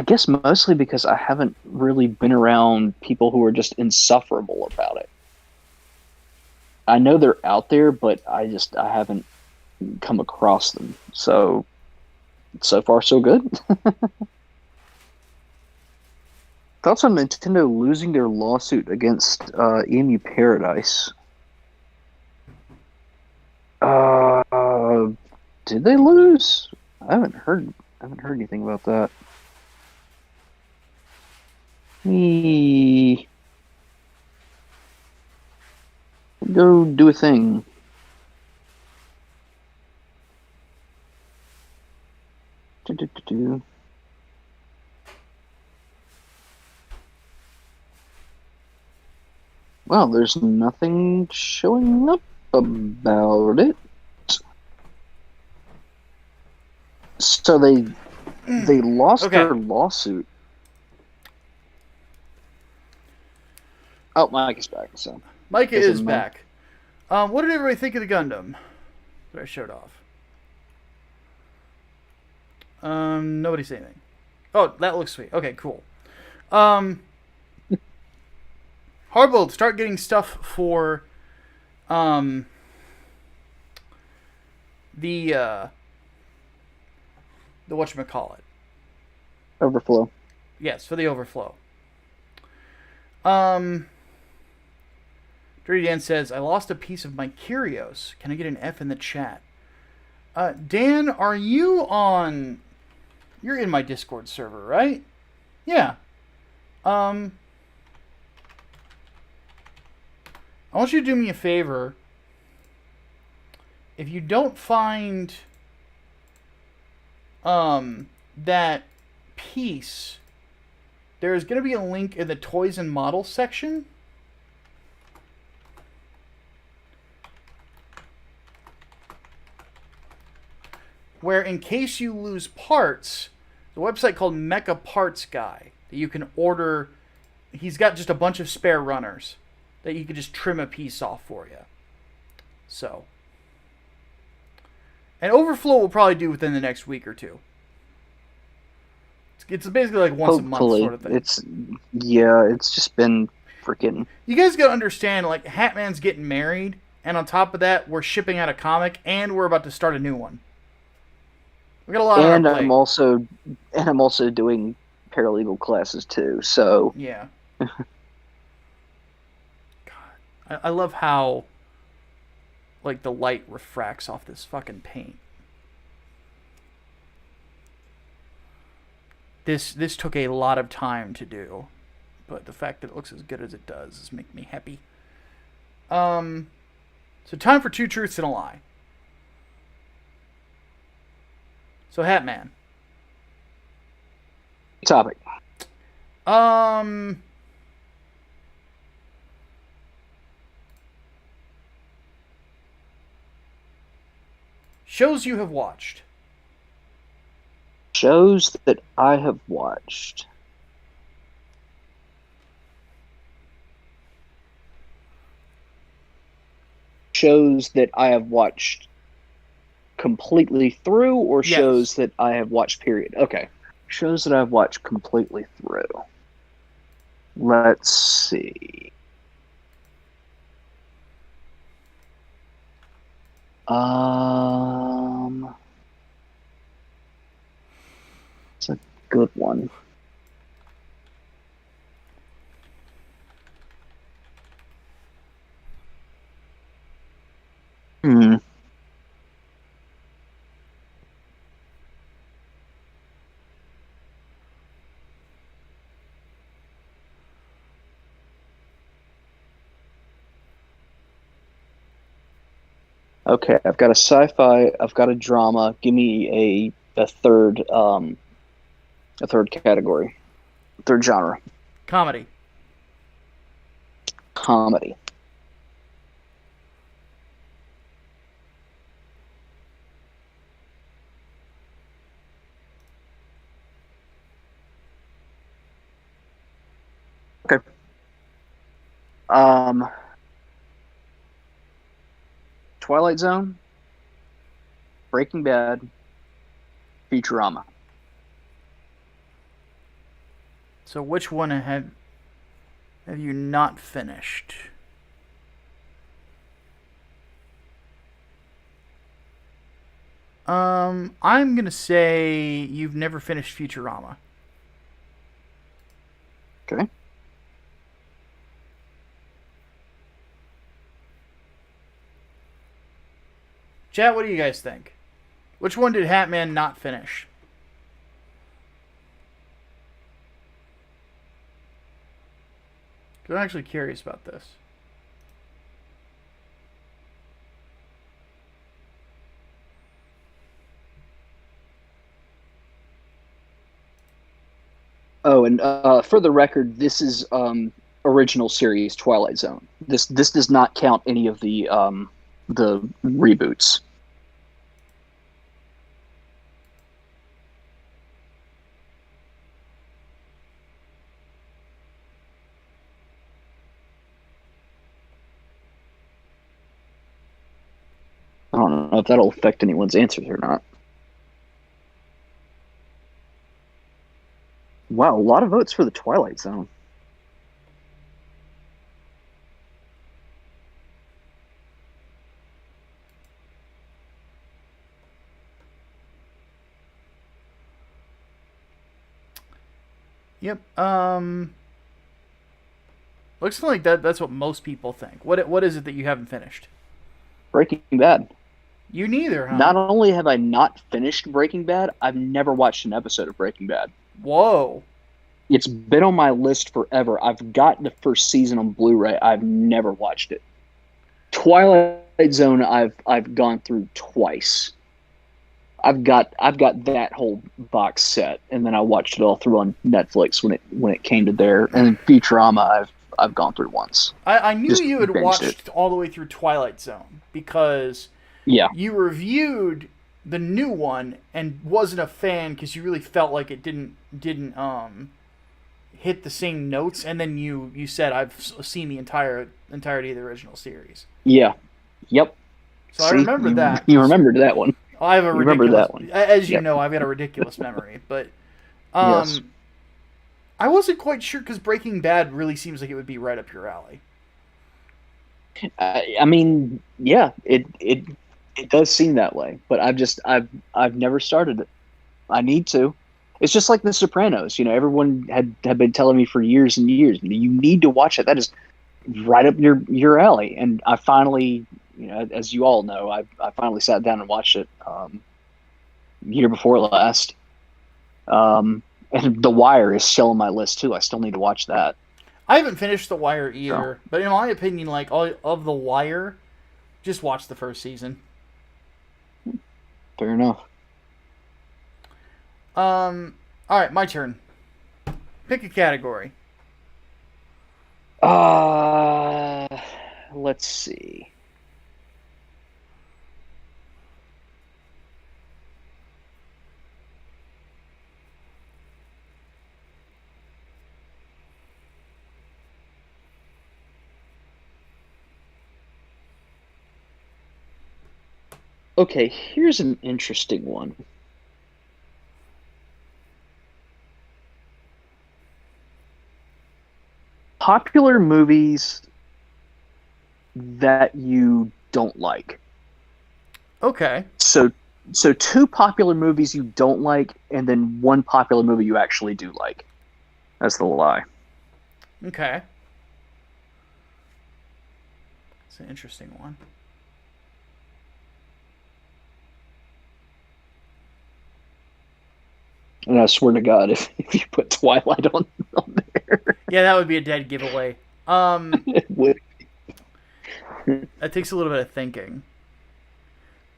guess mostly because I haven't really been around people who are just insufferable about it. I know they're out there, but I haven't come across them. So far so good. Thoughts on Nintendo losing their lawsuit against EMU Paradise? Did they lose? I haven't heard anything about that. Go do a thing. Well, there's nothing showing up about it. So they lost their lawsuit. Oh, Micah's back. So Micah is back. What did everybody think of the Gundam that I showed off? Nobody say anything. Oh, that looks sweet. Okay, cool. Hardboiled, start getting stuff for the whatchamacallit. Overflow. Yes, for the overflow. Dirty Dan says, I lost a piece of my Curios. Can I get an F in the chat? Dan, are you on... You're in my Discord server, right? Yeah. I want you to do me a favor. If you don't find that piece, there's going to be a link in the toys and models section. Where, in case you lose parts, the website called Mecha Parts Guy that you can order he's got just a bunch of spare runners that you could just trim a piece off for you. So, and Overflow will probably do within the next week or two. It's basically like once a month sort of thing. It's just been freaking. You guys gotta understand, like, Hatman's getting married, and on top of that, we're shipping out a comic, and we're about to start a new one. We got a lot on our plate. I'm also doing paralegal classes too. So yeah. God, I love how, like, the light refracts off this fucking paint. This took a lot of time to do, but the fact that it looks as good as it does is making me happy. So time for 2 truths and a lie. So Hatman. Topic. Shows you have watched. Shows that I have watched. Shows that I have watched completely through, or Yes. shows that I have watched period? Okay. Shows that I've watched completely through. Let's see. It's a good one. Okay, I've got a sci-fi, I've got a drama. Give me a third category. Third genre. Comedy. Comedy. Okay. Twilight Zone, Breaking Bad, Futurama. So which one have you not finished? I'm gonna say you've never finished Futurama. Okay. Chat, what do you guys think? Which one did Hatman not finish? I'm actually curious about this. Oh, and for the record, this is original series Twilight Zone. This does not count any of the reboots. I don't know if that'll affect anyone's answers or not. Wow, a lot of votes for the Twilight Zone. Yep. Looks like that's what most people think. What is it that you haven't finished? Breaking Bad. You neither, huh? Not only have I not finished Breaking Bad, I've never watched an episode of Breaking Bad. Whoa. It's been on my list forever. I've got the first season on Blu-ray. I've never watched it. Twilight Zone I've gone through twice. I've got that whole box set, and then I watched it all through on Netflix when it came to there. And then Futurama I've gone through once. I knew Just you had binged watched it. all the way through Twilight Zone because you reviewed the new one and wasn't a fan because you really felt like it didn't hit the same notes, and then you said I've seen the entirety of the original series. Yeah. Yep. So I remember that. You remembered that one. I have a You remember ridiculous, that one. as you Yep. know, I've got a ridiculous memory. But Yes. I wasn't quite sure because Breaking Bad really seems like it would be right up your alley. I mean, yeah, it does seem that way, but I've never started it. I need to. It's just like The Sopranos. Everyone had been telling me for years and years, you need to watch it. That is right up your alley. And I finally, as you all know, I finally sat down and watched it year before last. And The Wire is still on my list too. I still need to watch that. I haven't finished The Wire either, but in my opinion, like all of The Wire, just watch the first season. Fair enough. All right, my turn. Pick a category. Let's see. Okay, here's an interesting one. Popular movies that you don't like. Okay. So 2 popular movies you don't like, and then 1 popular movie you actually do like. That's the lie. Okay. It's an interesting one. And I swear to God, if you put Twilight on there, Yeah, that would be a dead giveaway. it would. That takes a little bit of thinking.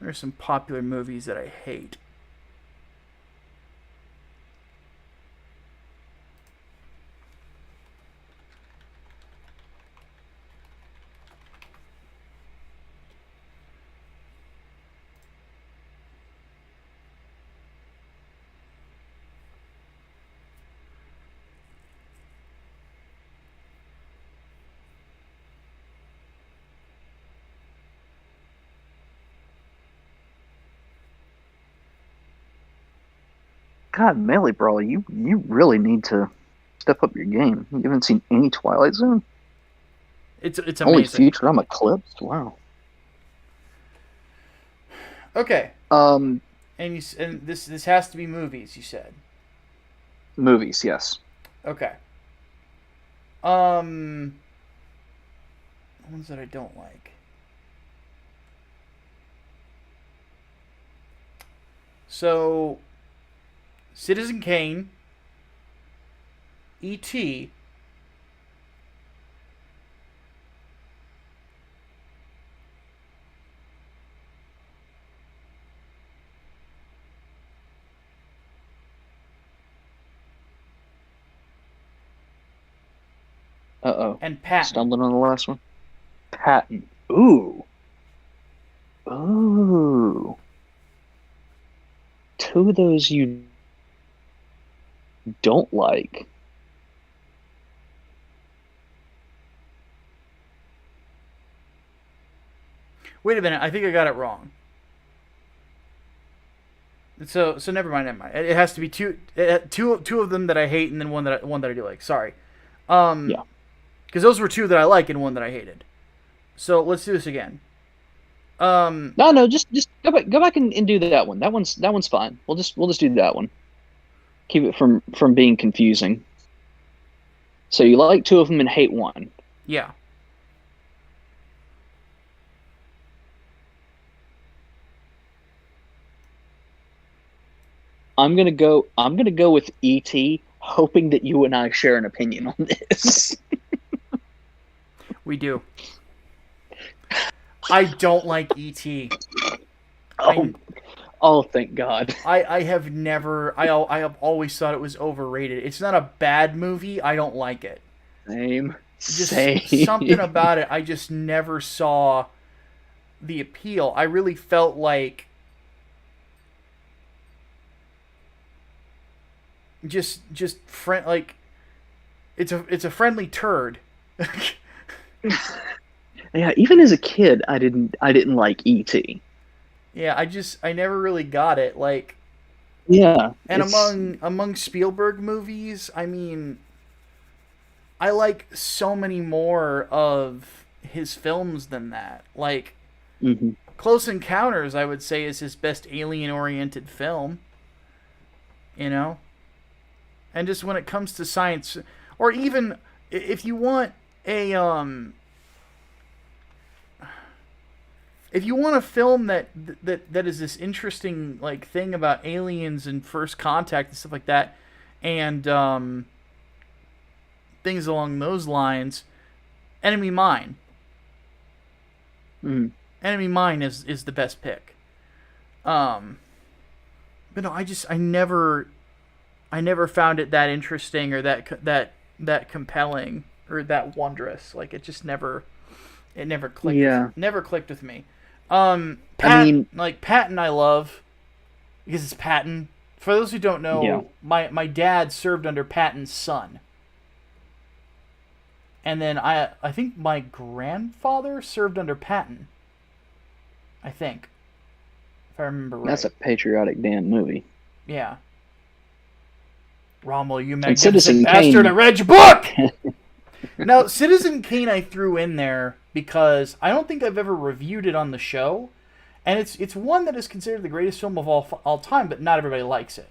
There are some popular movies that I hate. God, Melee Brawl, you really need to step up your game. You haven't seen any Twilight Zone? It's Only amazing. Futurama clips? Wow. Okay. And this has to be movies, you said. Movies, yes. Okay. Ones that I don't like. So, Citizen Kane, E.T., Uh-oh. and Patton. Stumbling on the last one. Patton. Ooh. Ooh. 2 of those you don't like. Wait a minute, I think I got it wrong. So never mind. It has to be two of them that I hate, and then one that I do like. Sorry. Yeah. Because those were 2 that I like and 1 that I hated. So let's do this again. No, just go back and do that one. That one's fine. We'll just do that one. Keep it from being confusing. So you like 2 of them and hate 1. Yeah. I'm gonna go with E.T., hoping that you and I share an opinion on this. We do. I don't like E.T. Oh, thank God. I have never. I have always thought it was overrated. It's not a bad movie. I don't like it. Same. Just Same. something about it. I just never saw the appeal. I really felt like just friend like it's a friendly turd. Yeah, even as a kid, I didn't like E.T. Yeah, I never really got it. Like, Yeah, and it's among Spielberg movies, I mean, I like so many more of his films than that. Like, mhm. Close Encounters, I would say, is his best alien-oriented film. You know, and just when it comes to science, or even if you want a if you want a film that is this interesting like thing about aliens and first contact and stuff like that, and things along those lines, Enemy Mine. Mhm. Enemy Mine is the best pick. But no, I never found it that interesting or that compelling or that wondrous. Like it never clicked. Yeah. Never clicked with me. mean- Patton, I love because it's Patton. For those who don't know, Yeah. my dad served under Patton's son, and then I think my grandfather served under Patton. I think, if I remember right. That's a patriotic damn movie. Yeah. Rommel, you And magnificent Citizen bastard! Kane. I read your book! Now, Citizen Kane I threw in there because I don't think I've ever reviewed it on the show. And it's one that is considered the greatest film of all time, but not everybody likes it.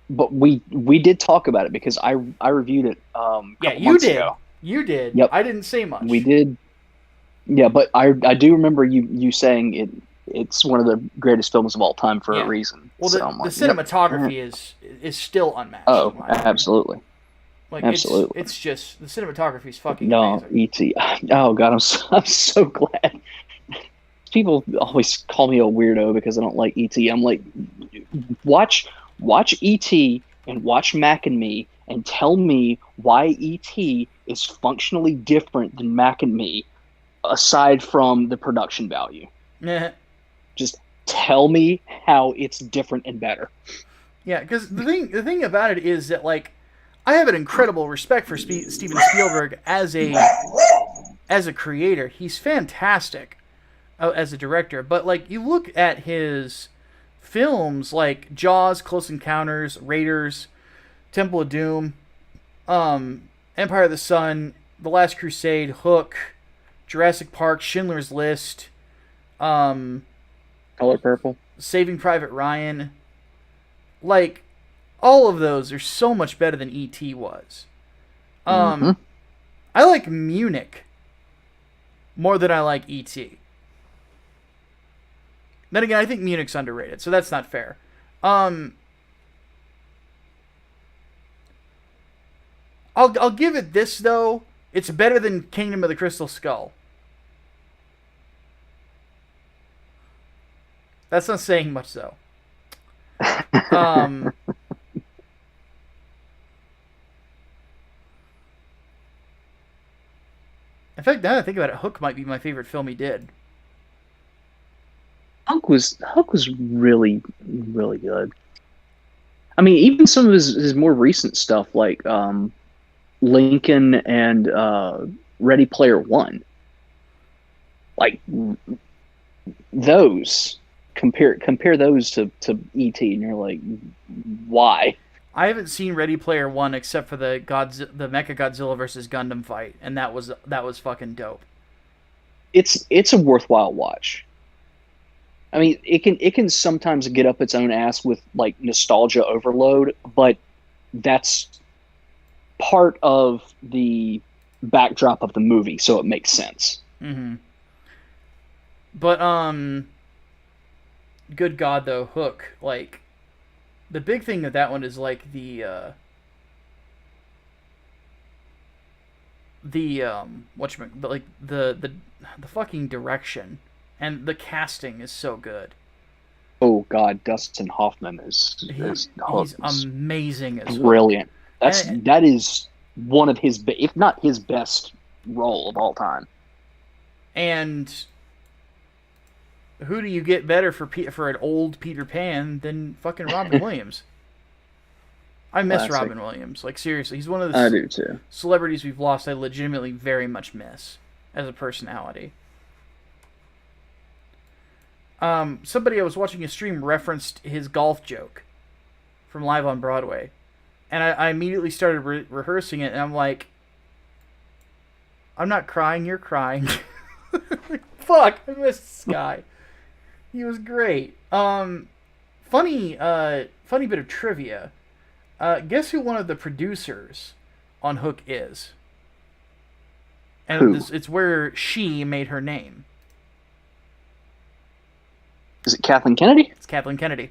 But we did talk about it because I reviewed it Yeah, couple you months did. ago. You did. Yep. I didn't say much. We did. Yeah, but I do remember you saying it's one of the greatest films of all time for Yeah. a reason. Well, So I'm the like, cinematography yep. is still unmatched. Oh, in my opinion. absolutely. Like, absolutely. It's just the cinematography is fucking No, amazing. E.T. Oh God, I'm so glad. People always call me a weirdo because I don't like E.T. I'm like, watch E.T. and watch Mac and Me and tell me why E.T. is functionally different than Mac and Me, aside from the production value. Yeah. Just tell me how it's different and better. Yeah, because the thing about it is that like I have an incredible respect for Steven Spielberg as a creator. He's fantastic as a director. But like you look at his films like Jaws, Close Encounters, Raiders, Temple of Doom, Empire of the Sun, The Last Crusade, Hook, Jurassic Park, Schindler's List, Color Purple. Saving Private Ryan. Like, all of those are so much better than E.T. was. I like Munich more than I like E.T. Then again, I think Munich's underrated, so that's not fair. I'll give it this, though. It's better than Kingdom of the Crystal Skull. That's not saying much, though. In fact, now that I think about it, Hook might be my favorite film he did. Hook was really, really good. I mean, even some of his more recent stuff, like Lincoln and Ready Player One, like those compare those to E.T. and you're like, why? I haven't seen Ready Player One except for the Mecha Godzilla versus Gundam fight, and that was fucking dope. It's a worthwhile watch. I mean, it can sometimes get up its own ass with like nostalgia overload, but that's part of the backdrop of the movie, so it makes sense. Mm-hmm. But good God though, Hook, like the big thing of that one is like the like the fucking direction and the casting is so good. Oh God, Dustin Hoffman is He's amazing as brilliant. Hook. That is one of his, if not his best role of all time. And who do you get better for an old Peter Pan than fucking Robin Williams? I miss Classic. Robin Williams. Like, seriously, he's one of the I do too. celebrities we've lost I legitimately very much miss as a personality. Somebody I was watching a stream referenced his golf joke from Live on Broadway. And I immediately started rehearsing it, and I'm like, I'm not crying, you're crying. Like, fuck, I missed this guy. He was great. Funny bit of trivia. Guess who one of the producers on Hook is? And it's where she made her name. Is it Kathleen Kennedy? It's Kathleen Kennedy.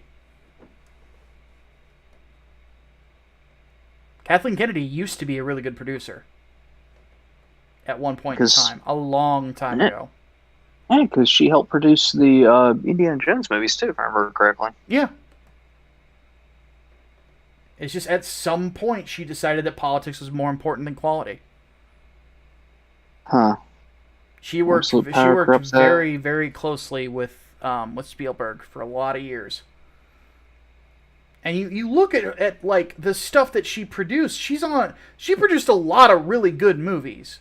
Kathleen Kennedy used to be a really good producer. At one point in time. A long time ago. Yeah, because she helped produce the Indiana Jones movies too, if I remember correctly. Yeah. It's just at some point she decided that politics was more important than quality. Huh. She worked very, very closely with Spielberg for a lot of years. And you look at like the stuff that she produced, she produced a lot of really good movies.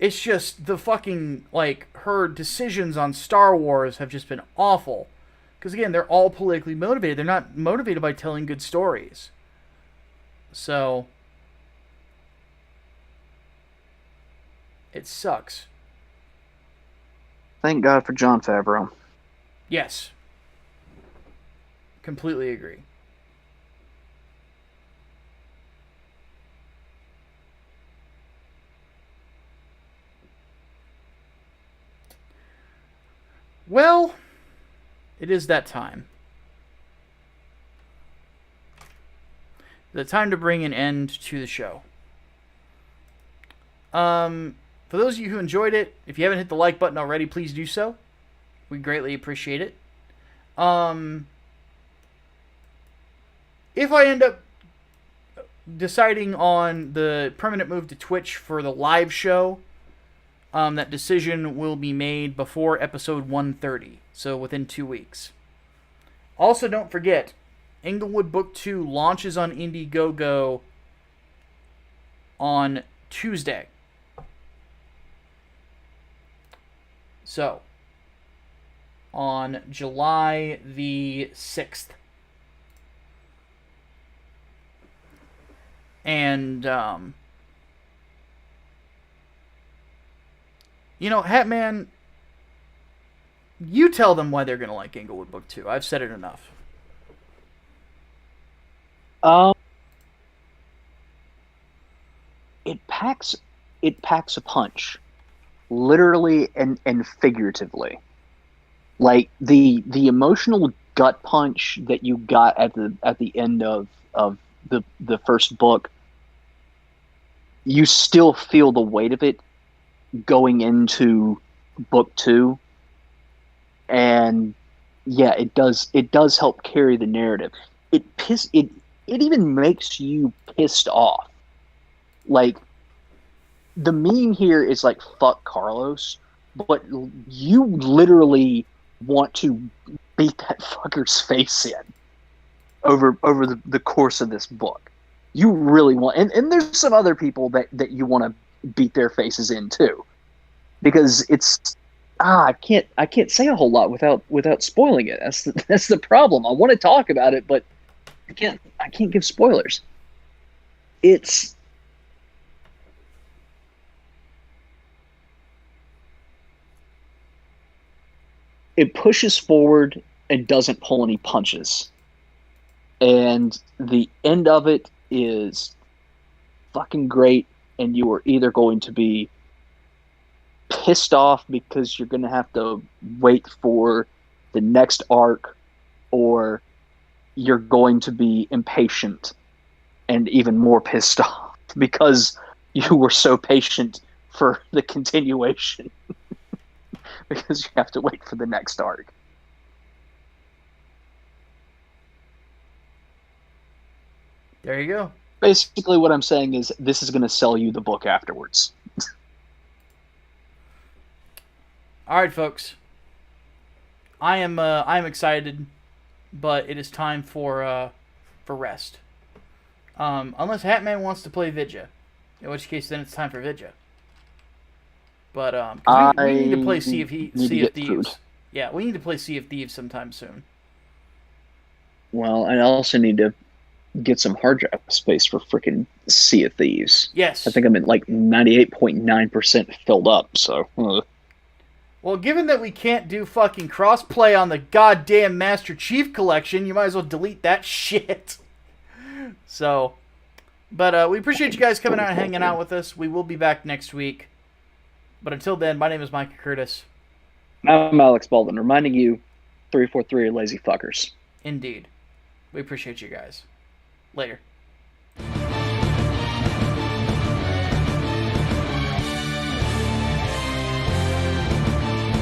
It's just the fucking, like, her decisions on Star Wars have just been awful. Because, again, they're all politically motivated. They're not motivated by telling good stories. So, it sucks. Thank God for Jon Favreau. Yes. Completely agree. Well, it is that time. The time to bring an end to the show. For those of you who enjoyed it, if you haven't hit the like button already, please do so. We greatly appreciate it. If I end up deciding on the permanent move to Twitch for the live show, that decision will be made before episode 130, so within 2 weeks. Also, don't forget, Englewood Book 2 launches on Indiegogo on Tuesday. So, on July the 6th. And, you know, Hatman, you tell them why they're going to like Englewood Book 2. I've said it enough. It packs a punch, literally and figuratively. Like the emotional gut punch that you got at the end of the first book, you still feel the weight of it going into book 2, and yeah, it does help carry the narrative. It even makes you pissed off. Like, the meme here is like, fuck Carlos, but you literally want to beat that fucker's face in over the course of this book. You really want, and there's some other people that you want to beat their faces in too, because it's I can't say a whole lot without spoiling it. That's the problem. I want to talk about it, but I can't give spoilers. It pushes forward and doesn't pull any punches. And the end of it is fucking great, and you are either going to be pissed off because you're going to have to wait for the next arc, or you're going to be impatient and even more pissed off because you were so patient for the continuation. Because you have to wait for the next arc. There you go. Basically, what I'm saying is this is going to sell you the book afterwards. All right, folks. I am excited but it is time for rest. Unless Hatman wants to play Vidya, in which case then it's time for Vidya. But 'cause we need to play Sea of Thieves. Food. Yeah, we need to play Sea of Thieves sometime soon. Well, I also need to get some hard drive space for freaking Sea of Thieves. Yes. I think I'm at like 98.9% filled up, so. Well, given that we can't do fucking crossplay on the goddamn Master Chief Collection, you might as well delete that shit. So, but we appreciate you guys coming out and hanging out with us. We will be back next week. But until then, my name is Micah Curtis. I'm Alex Baldwin, reminding you, 343 are lazy fuckers. Indeed. We appreciate you guys. Later.